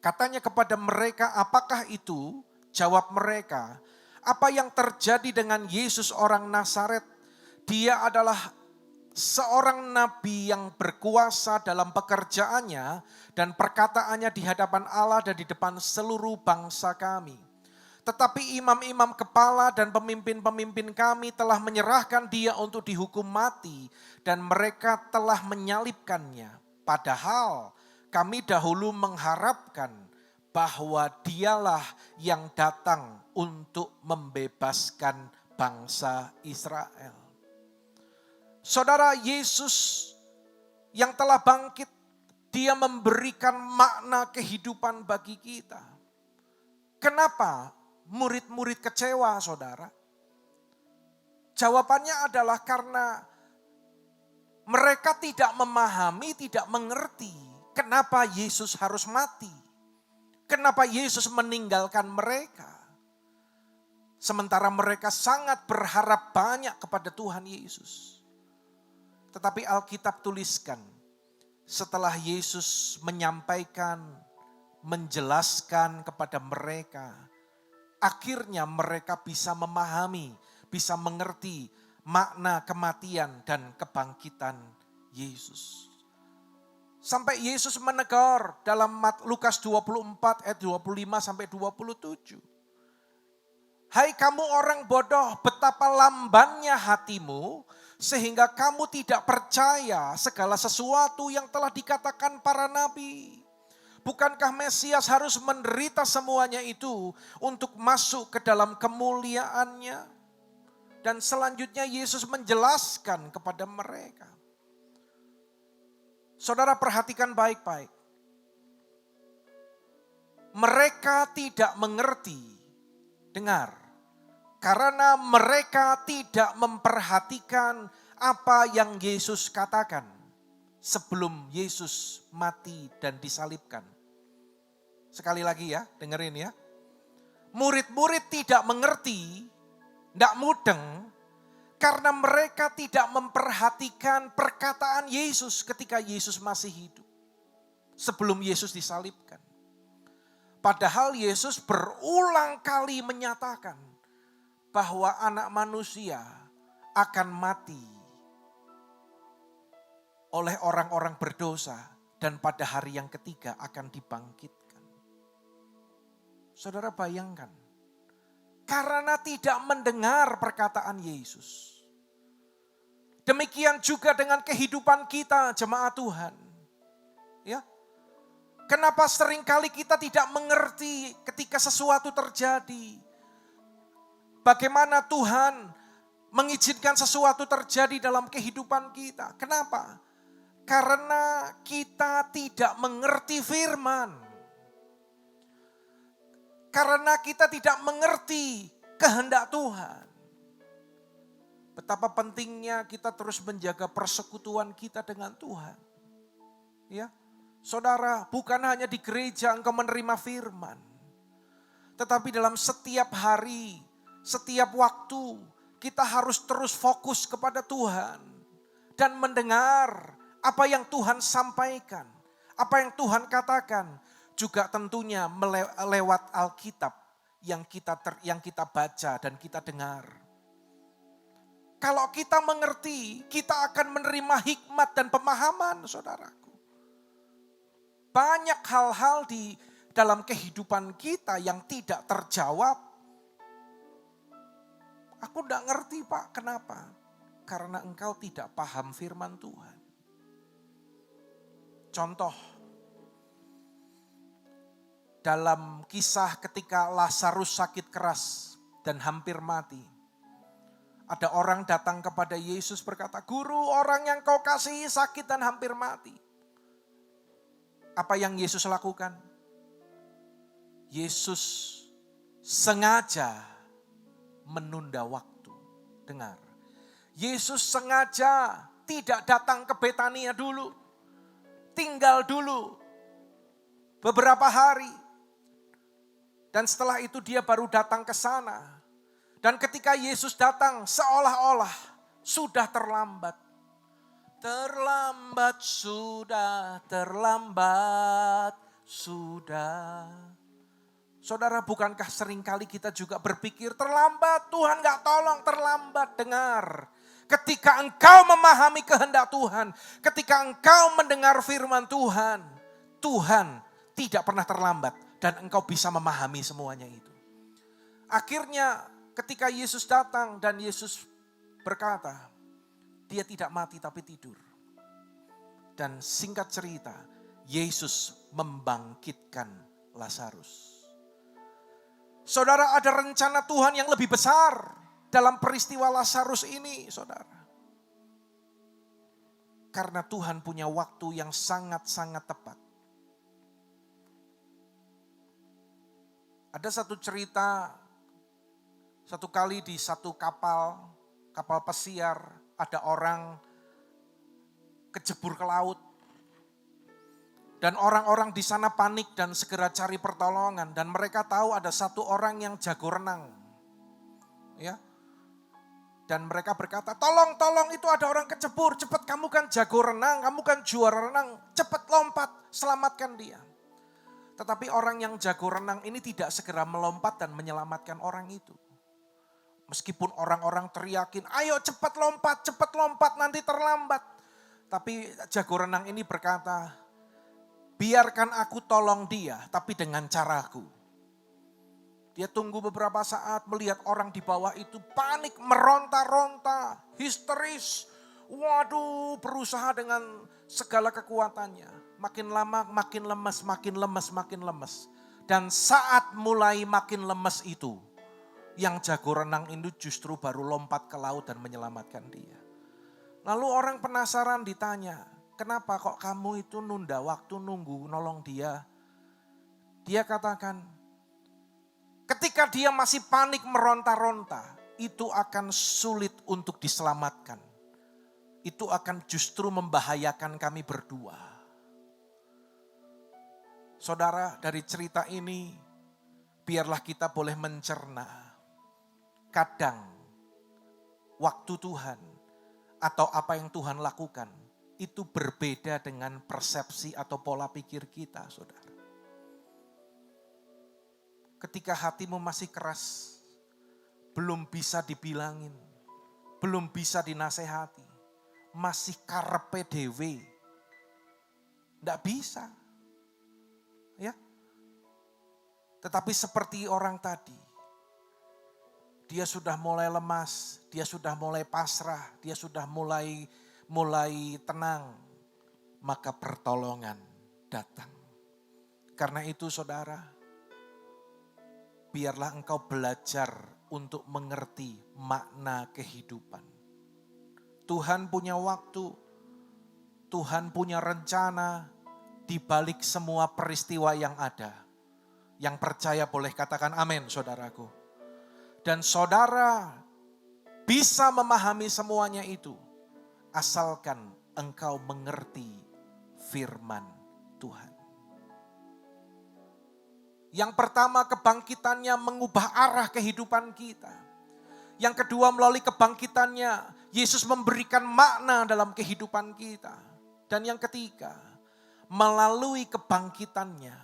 Katanya kepada mereka, apakah itu? Jawab mereka, apa yang terjadi dengan Yesus orang Nazaret? Dia adalah seorang nabi yang berkuasa dalam pekerjaannya dan perkataannya di hadapan Allah dan di depan seluruh bangsa kami. Tetapi imam-imam kepala dan pemimpin-pemimpin kami telah menyerahkan dia untuk dihukum mati dan mereka telah menyalibkannya. Padahal kami dahulu mengharapkan bahwa dialah yang datang untuk membebaskan bangsa Israel. Saudara, Yesus yang telah bangkit, dia memberikan makna kehidupan bagi kita. Kenapa murid-murid kecewa, saudara? Jawabannya adalah karena mereka tidak memahami, tidak mengerti kenapa Yesus harus mati. Kenapa Yesus meninggalkan mereka. Sementara mereka sangat berharap banyak kepada Tuhan Yesus. Tetapi Alkitab tuliskan, setelah Yesus menyampaikan, menjelaskan kepada mereka, akhirnya mereka bisa memahami, bisa mengerti makna kematian dan kebangkitan Yesus. Sampai Yesus menegur dalam Lukas 24 ayat 25 sampai 27. Hai kamu orang bodoh, betapa lambannya hatimu sehingga kamu tidak percaya segala sesuatu yang telah dikatakan para nabi. Bukankah Mesias harus menderita semuanya itu untuk masuk ke dalam kemuliaannya? Dan selanjutnya Yesus menjelaskan kepada mereka. Saudara perhatikan baik-baik. Mereka tidak mengerti, dengar. Karena mereka tidak memperhatikan apa yang Yesus katakan sebelum Yesus mati dan disalibkan. Sekali lagi ya, dengerin ya. Murid-murid tidak mengerti, tidak mudeng, karena mereka tidak memperhatikan perkataan Yesus ketika Yesus masih hidup. Sebelum Yesus disalibkan. Padahal Yesus berulang kali menyatakan bahwa anak manusia akan mati oleh orang-orang berdosa dan pada hari yang ketiga akan dibangkitkan. Saudara bayangkan, karena tidak mendengar perkataan Yesus. Demikian juga dengan kehidupan kita jemaat Tuhan. Ya. Kenapa seringkali kita tidak mengerti ketika sesuatu terjadi? Bagaimana Tuhan mengizinkan sesuatu terjadi dalam kehidupan kita? Kenapa? Karena kita tidak mengerti firman. Karena kita tidak mengerti kehendak Tuhan. Betapa pentingnya kita terus menjaga persekutuan kita dengan Tuhan. Ya, saudara, bukan hanya di gereja engkau menerima firman. Tetapi dalam setiap hari, setiap waktu kita harus terus fokus kepada Tuhan dan mendengar apa yang Tuhan sampaikan, apa yang Tuhan katakan, juga tentunya lewat Alkitab yang kita baca dan kita dengar. Kalau kita mengerti, kita akan menerima hikmat dan pemahaman, saudaraku. Banyak hal-hal di dalam kehidupan kita yang tidak terjawab. Aku tidak ngerti Pak, kenapa? Karena engkau tidak paham firman Tuhan. Contoh, dalam kisah ketika Lazarus sakit keras dan hampir mati. Ada orang datang kepada Yesus berkata, Guru, orang yang kau kasihi sakit dan hampir mati. Apa yang Yesus lakukan? Yesus sengaja menunda waktu. Dengar. Yesus sengaja tidak datang ke Betania dulu. Tinggal dulu beberapa hari. Dan setelah itu dia baru datang ke sana. Dan ketika Yesus datang seolah-olah sudah terlambat. Terlambat sudah, terlambat sudah. Saudara, bukankah seringkali kita juga berpikir terlambat, Tuhan gak tolong, terlambat. Dengar, ketika engkau memahami kehendak Tuhan, ketika engkau mendengar firman Tuhan, Tuhan tidak pernah terlambat dan engkau bisa memahami semuanya itu. Akhirnya ketika Yesus datang dan Yesus berkata, dia tidak mati tapi tidur. Dan singkat cerita, Yesus membangkitkan Lazarus. Saudara, ada rencana Tuhan yang lebih besar dalam peristiwa Lazarus ini, saudara. Karena Tuhan punya waktu yang sangat-sangat tepat. Ada satu cerita, satu kali di satu kapal pesiar, ada orang kejebur ke laut. Dan orang-orang di sana panik dan segera cari pertolongan. Dan mereka tahu ada satu orang yang jago renang. Ya. Dan mereka berkata, tolong itu ada orang kejebur. Cepat, kamu kan jago renang, kamu kan juara renang. Cepat lompat, selamatkan dia. Tetapi orang yang jago renang ini tidak segera melompat dan menyelamatkan orang itu. Meskipun orang-orang teriakin, ayo cepat lompat, nanti terlambat. Tapi jago renang ini berkata, biarkan aku tolong dia, tapi dengan caraku. Dia tunggu beberapa saat melihat orang di bawah itu panik, meronta-ronta, histeris. Waduh, berusaha dengan segala kekuatannya. Makin lama makin lemes. Dan saat mulai makin lemes itu, yang jago renang itu justru baru lompat ke laut dan menyelamatkan dia. Lalu orang penasaran ditanya, kenapa kok kamu itu nunda waktu nunggu nolong dia? Dia katakan, ketika dia masih panik meronta-ronta, itu akan sulit untuk diselamatkan. Itu akan justru membahayakan kami berdua. Saudara, dari cerita ini, biarlah kita boleh mencerna. Kadang, waktu Tuhan, atau apa yang Tuhan lakukan, itu berbeda dengan persepsi atau pola pikir kita, saudara. Ketika hatimu masih keras, belum bisa dibilangin, belum bisa dinasehati, masih karepe dewe, tidak bisa. Ya. Tetapi seperti orang tadi, dia sudah mulai lemas, dia sudah mulai pasrah, dia sudah mulai tenang, maka pertolongan datang. Karena itu saudara, biarlah engkau belajar untuk mengerti makna kehidupan. Tuhan punya waktu, Tuhan punya rencana di balik semua peristiwa yang ada. Yang percaya boleh katakan amin, saudaraku. Dan saudara bisa memahami semuanya itu, asalkan engkau mengerti firman Tuhan. Yang pertama, kebangkitannya mengubah arah kehidupan kita. Yang kedua, melalui kebangkitannya Yesus memberikan makna dalam kehidupan kita. Dan yang ketiga, melalui kebangkitannya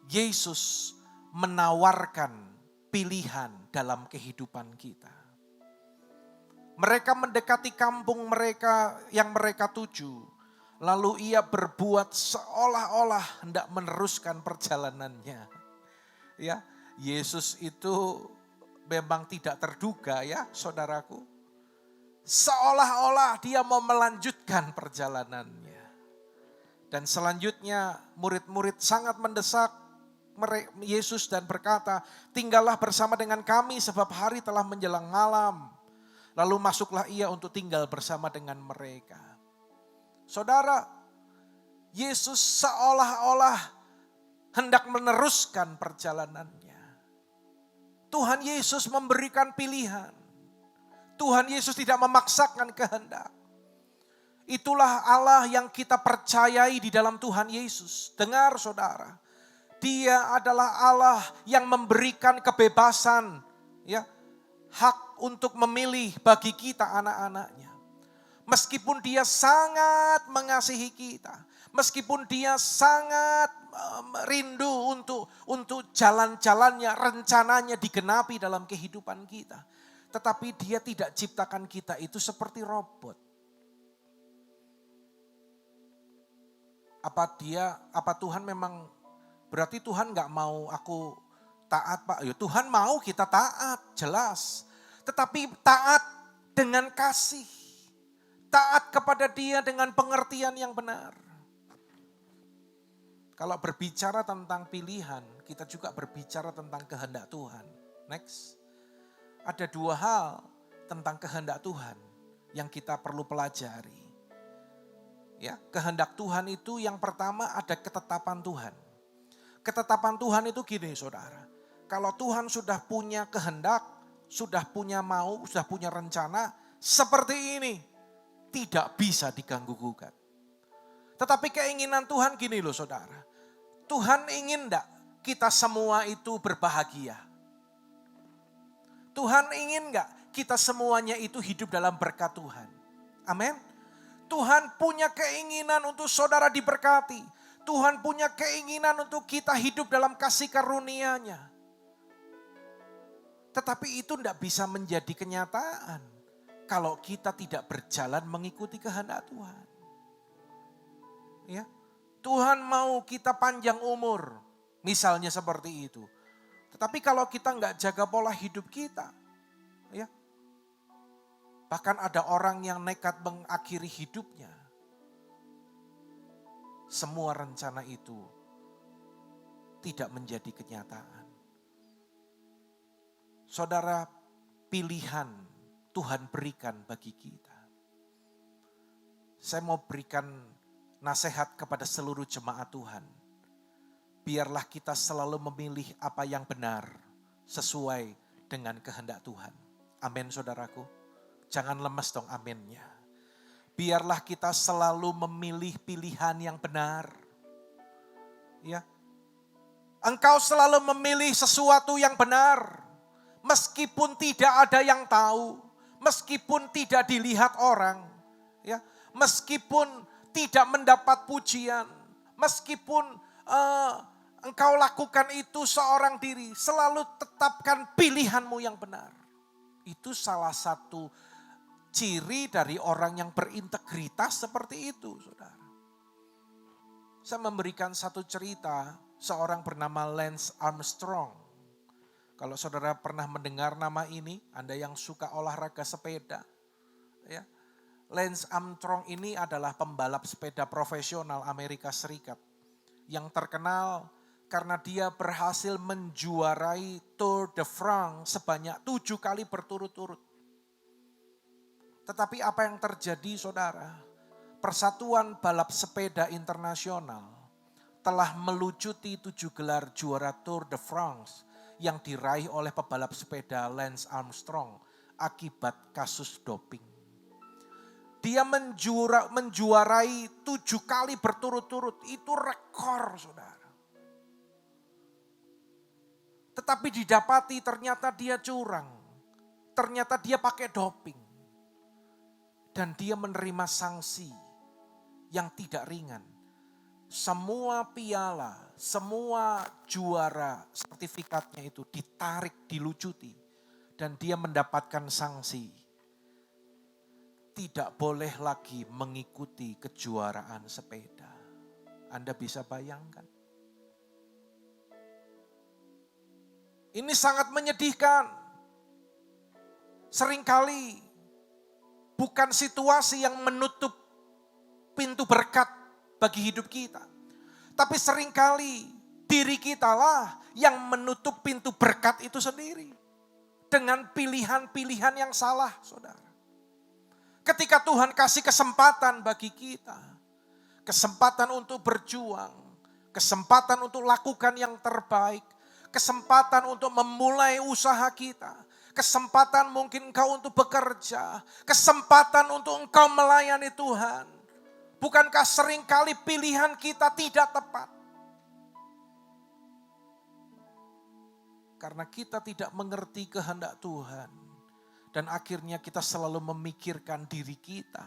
Yesus menawarkan pilihan dalam kehidupan kita. Mereka mendekati kampung mereka yang mereka tuju. Lalu ia berbuat seolah-olah hendak meneruskan perjalanannya. Ya, Yesus itu memang tidak terduga ya, saudaraku. Seolah-olah dia mau melanjutkan perjalanannya. Dan selanjutnya murid-murid sangat mendesak Yesus dan berkata, tinggallah bersama dengan kami sebab hari telah menjelang malam. Lalu masuklah ia untuk tinggal bersama dengan mereka. Saudara, Yesus seolah-olah hendak meneruskan perjalanannya. Tuhan Yesus memberikan pilihan. Tuhan Yesus tidak memaksakan kehendak. Itulah Allah yang kita percayai di dalam Tuhan Yesus. Dengar saudara, Dia adalah Allah yang memberikan kebebasan, ya, hak untuk memilih bagi kita anak-anaknya. Meskipun Dia sangat mengasihi kita, meskipun Dia sangat rindu untuk jalan-jalannya, rencananya digenapi dalam kehidupan kita. Tetapi Dia tidak ciptakan kita itu seperti robot. Apa Tuhan memang, berarti Tuhan gak mau aku taat Pak. Ya Tuhan mau kita taat, jelas. Tetapi taat dengan kasih. Taat kepada Dia dengan pengertian yang benar. Kalau berbicara tentang pilihan, kita juga berbicara tentang kehendak Tuhan. Next. Ada dua hal tentang kehendak Tuhan yang kita perlu pelajari. Ya, kehendak Tuhan itu yang pertama ada ketetapan Tuhan. Ketetapan Tuhan itu gini saudara. Kalau Tuhan sudah punya kehendak, sudah punya mau, sudah punya rencana, seperti ini. Tidak bisa diganggu gugat. Tetapi keinginan Tuhan gini loh saudara. Tuhan ingin enggak kita semua itu berbahagia? Tuhan ingin enggak kita semuanya itu hidup dalam berkat Tuhan? Amin. Tuhan punya keinginan untuk saudara diberkati. Tuhan punya keinginan untuk kita hidup dalam kasih karunia-Nya. Tetapi itu tidak bisa menjadi kenyataan kalau kita tidak berjalan mengikuti kehendak Tuhan. Ya, Tuhan mau kita panjang umur, misalnya seperti itu. Tetapi kalau kita nggak jaga pola hidup kita, ya, bahkan ada orang yang nekat mengakhiri hidupnya. Semua rencana itu tidak menjadi kenyataan. Saudara, pilihan Tuhan berikan bagi kita. Saya mau berikan nasihat kepada seluruh jemaat Tuhan. Biarlah kita selalu memilih apa yang benar sesuai dengan kehendak Tuhan. Amin saudaraku. Jangan lemes dong aminnya. Biarlah kita selalu memilih pilihan yang benar. Ya. Engkau selalu memilih sesuatu yang benar. Meskipun tidak ada yang tahu. Meskipun tidak dilihat orang. Ya. Meskipun tidak mendapat pujian. Meskipun engkau lakukan itu seorang diri. Selalu tetapkan pilihanmu yang benar. Itu salah satu ciri dari orang yang berintegritas seperti itu, saudara. Saya memberikan satu cerita, seorang bernama Lance Armstrong. Kalau saudara pernah mendengar nama ini, Anda yang suka olahraga sepeda. Ya. Lance Armstrong ini adalah pembalap sepeda profesional Amerika Serikat. Yang terkenal karena dia berhasil menjuarai Tour de France sebanyak 7 kali berturut-turut. Tetapi apa yang terjadi saudara? Persatuan Balap Sepeda Internasional telah melucuti 7 gelar juara Tour de France yang diraih oleh pebalap sepeda Lance Armstrong akibat kasus doping. Dia menjuarai 7 kali berturut-turut, itu rekor saudara. Tetapi didapati ternyata dia curang, ternyata dia pakai doping. Dan dia menerima sanksi yang tidak ringan. Semua piala, semua juara sertifikatnya itu ditarik, dilucuti. Dan dia mendapatkan sanksi. Tidak boleh lagi mengikuti kejuaraan sepeda. Anda bisa bayangkan. Ini sangat menyedihkan. Seringkali bukan situasi yang menutup pintu berkat bagi hidup kita. Tapi seringkali diri kita lah yang menutup pintu berkat itu sendiri. Dengan pilihan-pilihan yang salah, saudara. Ketika Tuhan kasih kesempatan bagi kita. Kesempatan untuk berjuang. Kesempatan untuk lakukan yang terbaik. Kesempatan untuk memulai usaha kita. Kesempatan mungkin engkau untuk bekerja. Kesempatan untuk engkau melayani Tuhan. Bukankah seringkali pilihan kita tidak tepat? Karena kita tidak mengerti kehendak Tuhan. Dan akhirnya kita selalu memikirkan diri kita.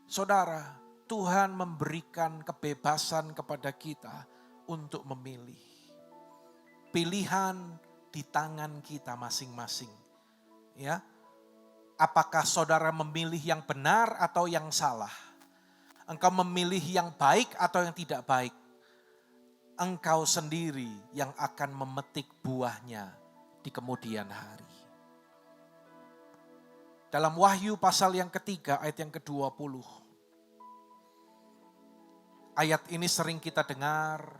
Saudara, Tuhan memberikan kebebasan kepada kita untuk memilih. Pilihan di tangan kita masing-masing. Ya. Apakah saudara memilih yang benar atau yang salah? Engkau memilih yang baik atau yang tidak baik? Engkau sendiri yang akan memetik buahnya di kemudian hari. Dalam Wahyu pasal yang ketiga ayat yang ke-20. Ayat ini sering kita dengar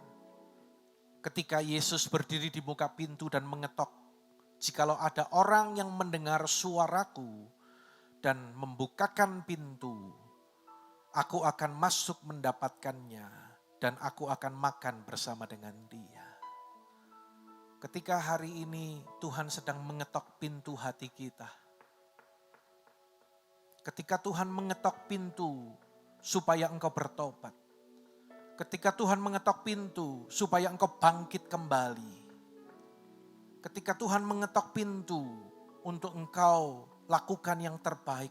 ketika Yesus berdiri di muka pintu dan mengetok. Jikalau ada orang yang mendengar suaraku dan membukakan pintu, aku akan masuk mendapatkannya dan aku akan makan bersama dengan dia. Ketika hari ini Tuhan sedang mengetok pintu hati kita. Ketika Tuhan mengetok pintu supaya engkau bertobat. Ketika Tuhan mengetok pintu supaya engkau bangkit kembali. Ketika Tuhan mengetok pintu untuk engkau lakukan yang terbaik,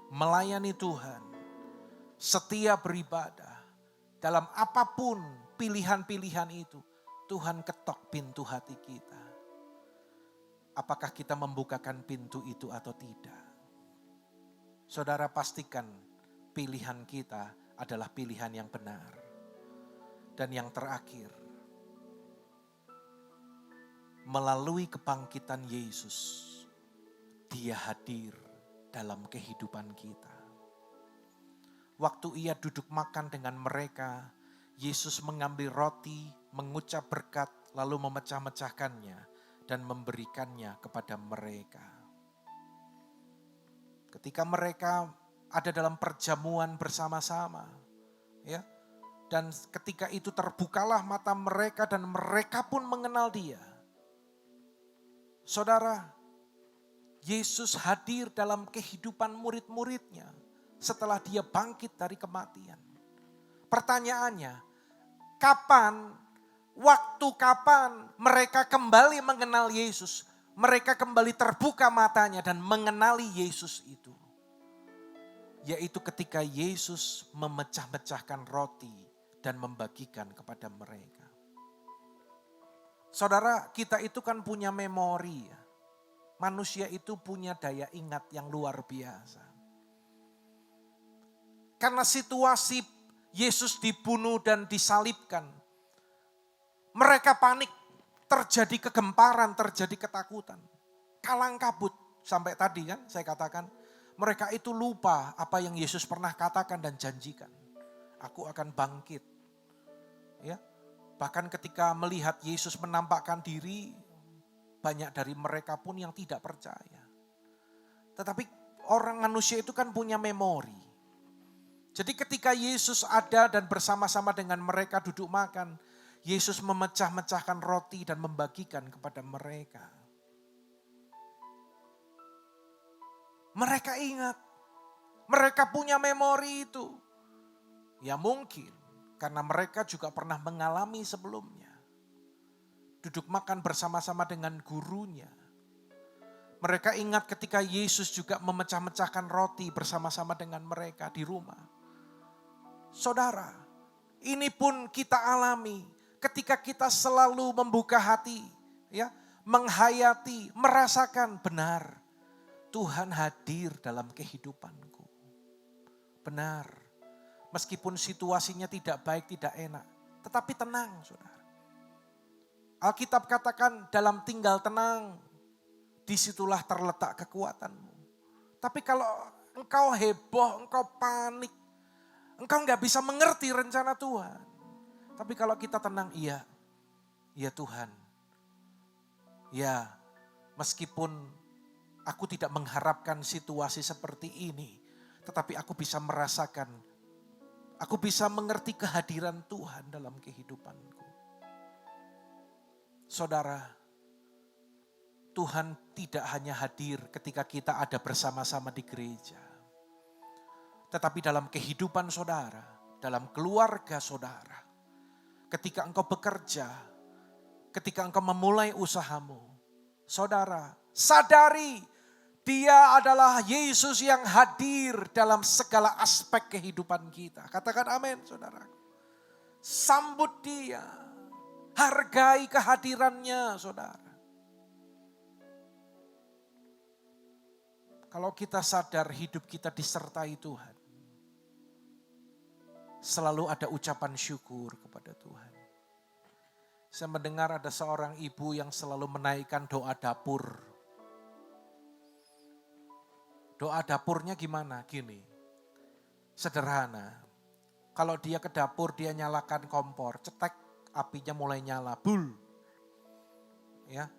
melayani Tuhan, setia beribadah, dalam apapun pilihan-pilihan itu, Tuhan ketok pintu hati kita. Apakah kita membukakan pintu itu atau tidak? Saudara, pastikan pilihan kita adalah pilihan yang benar. Dan yang terakhir, melalui kebangkitan Yesus, Dia hadir dalam kehidupan kita. Waktu Ia duduk makan dengan mereka, Yesus mengambil roti, mengucap berkat, lalu memecah-mecahkannya dan memberikannya kepada mereka. Ketika mereka ada dalam perjamuan bersama-sama, ya, dan ketika itu terbukalah mata mereka dan mereka pun mengenal Dia. Saudara, Yesus hadir dalam kehidupan murid-muridnya setelah Dia bangkit dari kematian. Pertanyaannya, waktu kapan mereka kembali mengenal Yesus? Mereka kembali terbuka matanya dan mengenali Yesus itu. Yaitu ketika Yesus memecah-mecahkan roti dan membagikan kepada mereka. Saudara, kita itu kan punya memori ya. Manusia itu punya daya ingat yang luar biasa. Karena situasi Yesus dibunuh dan disalibkan, mereka panik, terjadi kegemparan, terjadi ketakutan. Kalang kabut, sampai tadi kan saya katakan, mereka itu lupa apa yang Yesus pernah katakan dan janjikan. Aku akan bangkit. Ya, bahkan ketika melihat Yesus menampakkan diri, banyak dari mereka pun yang tidak percaya. Tetapi orang manusia itu kan punya memori. Jadi ketika Yesus ada dan bersama-sama dengan mereka duduk makan, Yesus memecah-mecahkan roti dan membagikan kepada mereka. Mereka ingat, mereka punya memori itu. Ya mungkin karena mereka juga pernah mengalami sebelumnya. Duduk makan bersama-sama dengan gurunya. Mereka ingat ketika Yesus juga memecah-mecahkan roti bersama-sama dengan mereka di rumah. Saudara, ini pun kita alami ketika kita selalu membuka hati, ya, menghayati, merasakan benar Tuhan hadir dalam kehidupanku. Benar, meskipun situasinya tidak baik, tidak enak, tetapi tenang, saudara. Alkitab katakan dalam tinggal tenang, disitulah terletak kekuatanmu. Tapi kalau engkau heboh, engkau panik, engkau gak bisa mengerti rencana Tuhan. Tapi kalau kita tenang, iya Tuhan. Ya, meskipun aku tidak mengharapkan situasi seperti ini, tetapi aku bisa merasakan, aku bisa mengerti kehadiran Tuhan dalam kehidupanku. Saudara, Tuhan tidak hanya hadir ketika kita ada bersama-sama di gereja. Tetapi dalam kehidupan saudara, dalam keluarga saudara, ketika engkau bekerja, ketika engkau memulai usahamu, saudara, sadari Dia adalah Yesus yang hadir dalam segala aspek kehidupan kita. Katakan amin, saudara. Sambut Dia, hargai kehadirannya, saudara. Kalau kita sadar hidup kita disertai Tuhan, selalu ada ucapan syukur kepada Tuhan. Saya mendengar ada seorang ibu yang selalu menaikkan doa dapur. Doa dapurnya gimana? Gini, sederhana. Kalau dia ke dapur, dia nyalakan kompor, cetek, apinya mulai nyala, bul. Ya,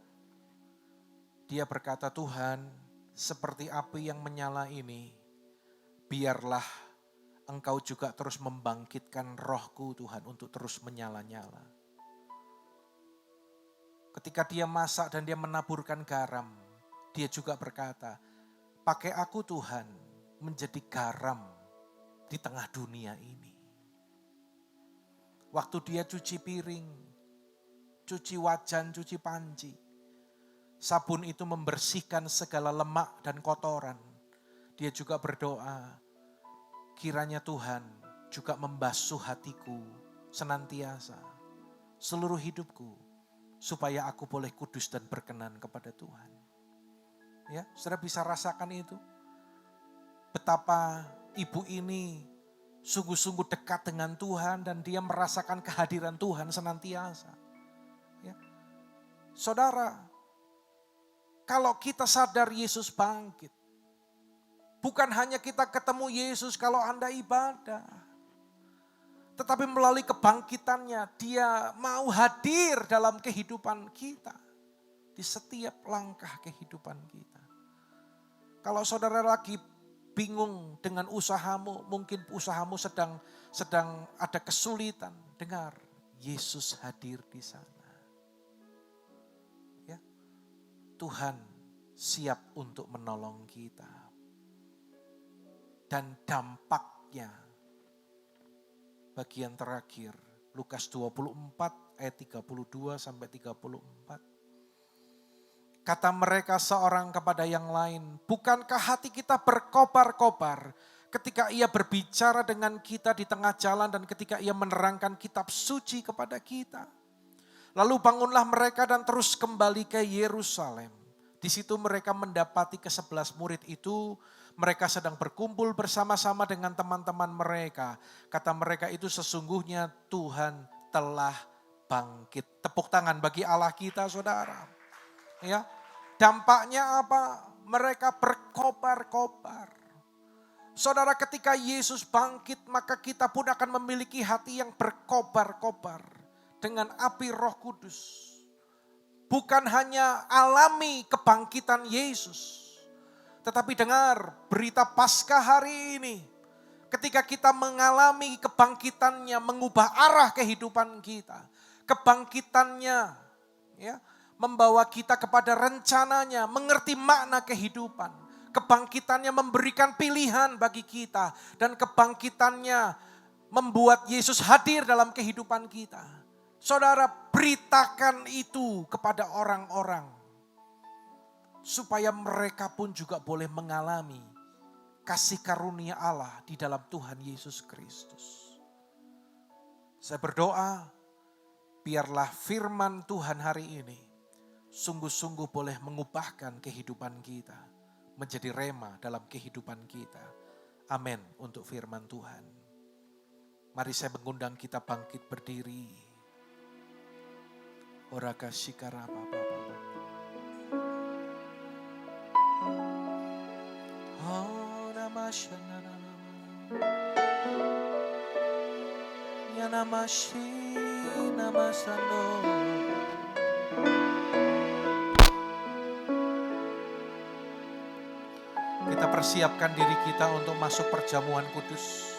dia berkata, Tuhan, seperti api yang menyala ini, biarlah Engkau juga terus membangkitkan rohku Tuhan untuk terus menyala-nyala. Ketika dia masak dan dia menaburkan garam, dia juga berkata, pakai aku Tuhan menjadi garam di tengah dunia ini. Waktu dia cuci piring, cuci wajan, cuci panci, sabun itu membersihkan segala lemak dan kotoran. Dia juga berdoa, kiranya Tuhan juga membasuh hatiku senantiasa, seluruh hidupku, supaya aku boleh kudus dan berkenan kepada Tuhan. Ya, saudara bisa rasakan itu. Betapa ibu ini sungguh-sungguh dekat dengan Tuhan dan dia merasakan kehadiran Tuhan senantiasa. Ya. Saudara, kalau kita sadar Yesus bangkit, bukan hanya kita ketemu Yesus kalau Anda ibadah. Tetapi melalui kebangkitannya, dia mau hadir dalam kehidupan kita. Di setiap langkah kehidupan kita. Kalau saudara lagi bingung dengan usahamu, mungkin usahamu sedang ada kesulitan. Dengar, Yesus hadir di sana. Ya, Tuhan siap untuk menolong kita. Dan dampaknya, bagian terakhir, Lukas 24 ayat 32 sampai 34. Kata mereka seorang kepada yang lain, bukankah hati kita berkobar-kobar ketika ia berbicara dengan kita di tengah jalan dan ketika ia menerangkan kitab suci kepada kita? Lalu bangunlah mereka dan terus kembali ke Yerusalem. Di situ mereka mendapati ke-11 murid itu. Mereka sedang berkumpul bersama-sama dengan teman-teman mereka. Kata mereka itu sesungguhnya Tuhan telah bangkit. Tepuk tangan bagi Allah kita, saudara. Ya, dampaknya apa? Mereka berkobar-kobar. Saudara, ketika Yesus bangkit, maka kita pun akan memiliki hati yang berkobar-kobar dengan api Roh Kudus. Bukan hanya alami kebangkitan Yesus, tetapi dengar berita Paskah hari ini. Ketika kita mengalami kebangkitannya mengubah arah kehidupan kita. Kebangkitannya ya, membawa kita kepada rencananya, mengerti makna kehidupan. Kebangkitannya memberikan pilihan bagi kita. Dan kebangkitannya membuat Yesus hadir dalam kehidupan kita. Saudara, beritakan itu kepada orang-orang. Supaya mereka pun juga boleh mengalami kasih karunia Allah di dalam Tuhan Yesus Kristus. Saya berdoa, biarlah firman Tuhan hari ini sungguh-sungguh boleh mengubahkan kehidupan kita menjadi rema dalam kehidupan kita. Amin untuk firman Tuhan. Mari saya mengundang kita bangkit berdiri. Oraka shikara baba. Kita persiapkan diri kita untuk masuk perjamuan kudus.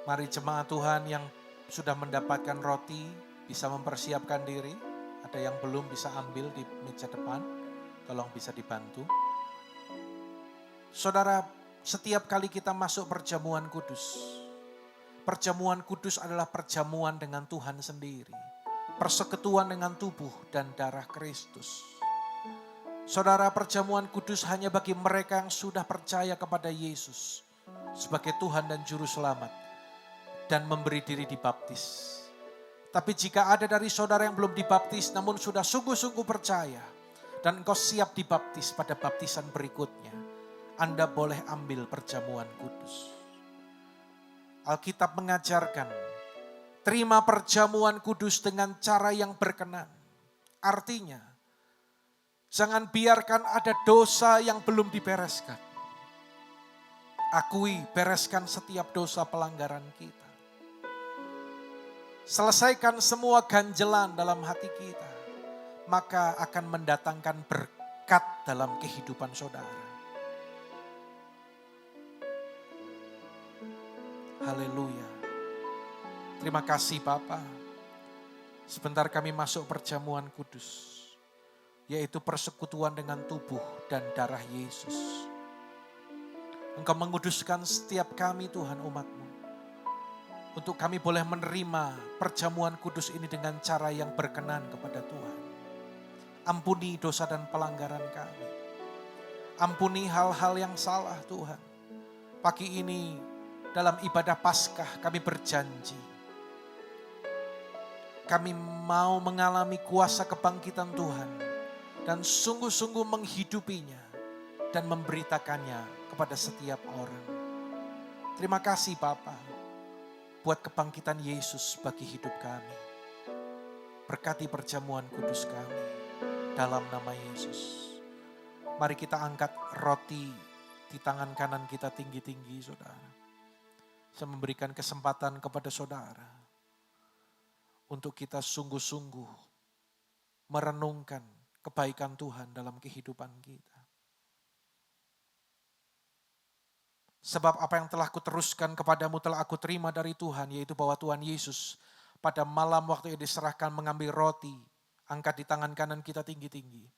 Mari jemaat Tuhan yang sudah mendapatkan roti bisa mempersiapkan diri. Ada yang belum bisa ambil di meja depan, tolong bisa dibantu. Saudara, setiap kali kita masuk perjamuan kudus, perjamuan kudus adalah perjamuan dengan Tuhan sendiri. Persekutuan dengan tubuh dan darah Kristus. Saudara, perjamuan kudus hanya bagi mereka yang sudah percaya kepada Yesus sebagai Tuhan dan Juru Selamat dan memberi diri dibaptis. Tapi jika ada dari saudara yang belum dibaptis namun sudah sungguh-sungguh percaya dan engkau siap dibaptis pada baptisan berikutnya, Anda boleh ambil perjamuan kudus. Alkitab mengajarkan terima perjamuan kudus dengan cara yang berkenan. Artinya, jangan biarkan ada dosa yang belum dibereskan. Akui, bereskan setiap dosa pelanggaran kita. Selesaikan semua ganjelan dalam hati kita, maka akan mendatangkan berkat dalam kehidupan saudara. Haleluya. Terima kasih Bapa. Sebentar kami masuk perjamuan kudus, yaitu persekutuan dengan tubuh dan darah Yesus. Engkau menguduskan setiap kami Tuhan umat-Mu, untuk kami boleh menerima perjamuan kudus ini dengan cara yang berkenan kepada Tuhan. Ampuni dosa dan pelanggaran kami. Ampuni hal-hal yang salah Tuhan. Pagi ini dalam ibadah Paskah kami berjanji, kami mau mengalami kuasa kebangkitan Tuhan dan sungguh-sungguh menghidupinya dan memberitakannya kepada setiap orang. Terima kasih Bapa buat kebangkitan Yesus bagi hidup kami. Berkati perjamuan kudus kami dalam nama Yesus. Mari kita angkat roti di tangan kanan kita tinggi-tinggi saudara. Saya memberikan kesempatan kepada saudara untuk kita sungguh-sungguh merenungkan kebaikan Tuhan dalam kehidupan kita. Sebab apa yang telah kuteruskan kepadamu telah aku terima dari Tuhan, yaitu bahwa Tuhan Yesus pada malam waktu ia diserahkan mengambil roti, angkat di tangan kanan kita tinggi-tinggi.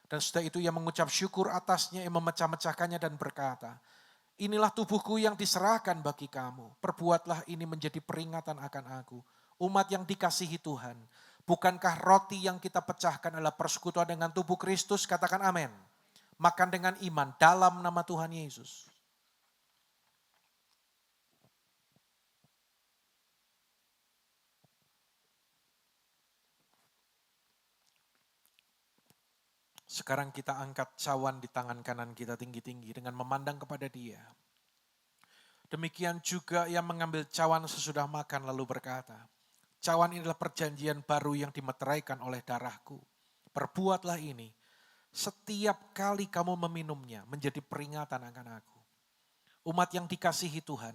Dan setelah itu ia mengucap syukur atasnya, ia memecah-mecahkannya dan berkata, inilah tubuhku yang diserahkan bagi kamu, perbuatlah ini menjadi peringatan akan aku. Umat yang dikasihi Tuhan, bukankah roti yang kita pecahkan adalah persekutuan dengan tubuh Kristus? Katakan amin. Makan dengan iman dalam nama Tuhan Yesus. Sekarang kita angkat cawan di tangan kanan kita tinggi-tinggi dengan memandang kepada Dia. Demikian juga ia mengambil cawan sesudah makan lalu berkata, cawan ini adalah perjanjian baru yang dimeteraikan oleh darahku. Perbuatlah ini setiap kali kamu meminumnya menjadi peringatan akan aku. Umat yang dikasihi Tuhan,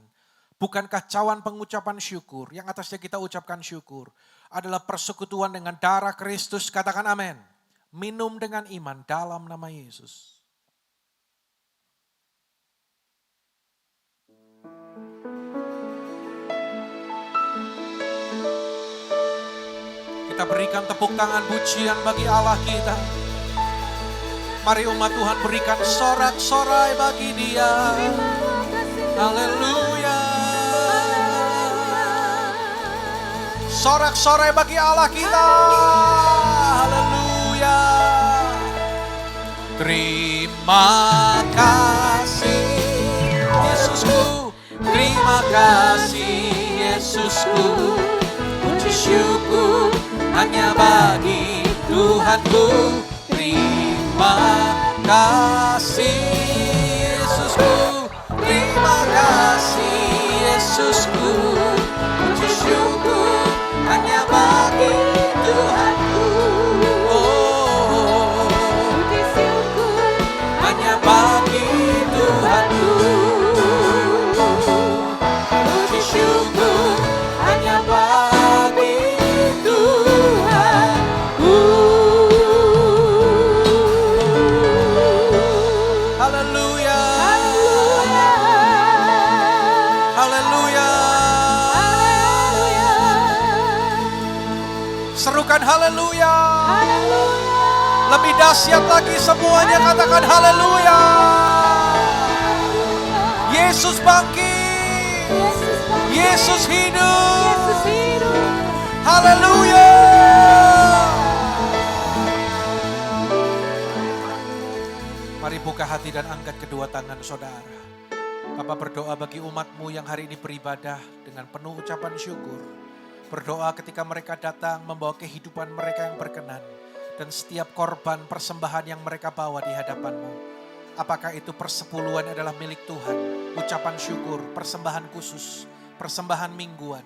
bukankah cawan pengucapan syukur yang atasnya kita ucapkan syukur adalah persekutuan dengan darah Kristus? Katakan amin. Minum dengan iman dalam nama Yesus. Kita berikan tepuk tangan pujian bagi Allah kita. Mari umat Tuhan berikan sorak-sorai bagi Dia. Haleluya. Sorak-sorai bagi Allah kita. Haleluya. Terima kasih Yesusku, terima kasih Yesusku, puji syukur hanya bagi Tuhanku. Terima kasih Yesusku, terima kasih Yesusku, puji syukur hanya bagi Tuhanku. Bagi Tuhanku, puji syukur hanya bagi Tuhanku. Haleluya, haleluya, serukan haleluya. Lebih dahsyat lagi semuanya, katakan haleluya. Yesus bangkit. Yesus hidup. Haleluya. Mari buka hati dan angkat kedua tangan saudara. Bapak berdoa bagi umat-Mu yang hari ini beribadah dengan penuh ucapan syukur. Berdoa ketika mereka datang membawa kehidupan mereka yang berkenan. Dan setiap korban persembahan yang mereka bawa di hadapan-Mu. Apakah itu persepuluhan adalah milik Tuhan, ucapan syukur, persembahan khusus, persembahan mingguan.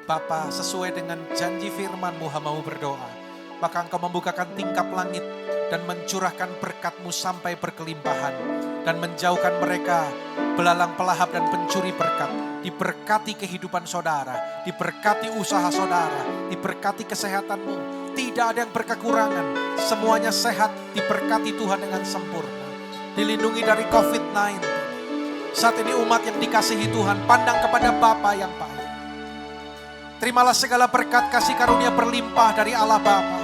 Bapa, sesuai dengan janji firman-Mu, hamba-Mu berdoa. Maka Engkau membukakan tingkap langit dan mencurahkan berkat-Mu sampai berkelimpahan. Dan menjauhkan mereka belalang pelahap dan pencuri berkat. Diberkati kehidupan saudara, diberkati usaha saudara, diberkati kesehatan-Mu. Tidak ada yang berkekurangan, semuanya sehat, diberkati Tuhan dengan sempurna. Dilindungi dari COVID-19. Saat ini umat yang dikasihi Tuhan, pandang kepada Bapa yang baik. Terimalah segala berkat kasih karunia berlimpah dari Allah Bapa.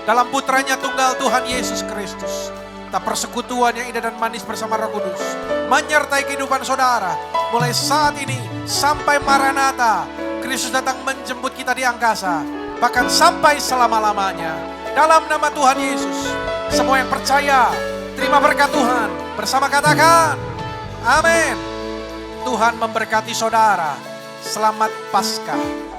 Dalam putranya tunggal Tuhan Yesus Kristus. Tak persekutuan yang indah dan manis bersama Roh Kudus. Menyertai kehidupan saudara. Mulai saat ini sampai Maranatha. Kristus datang menjemput kita di angkasa. Bahkan sampai selama-lamanya. Dalam nama Tuhan Yesus. Semua yang percaya, terima berkat Tuhan. Bersama katakan, amin. Tuhan memberkati saudara. Selamat Paskah.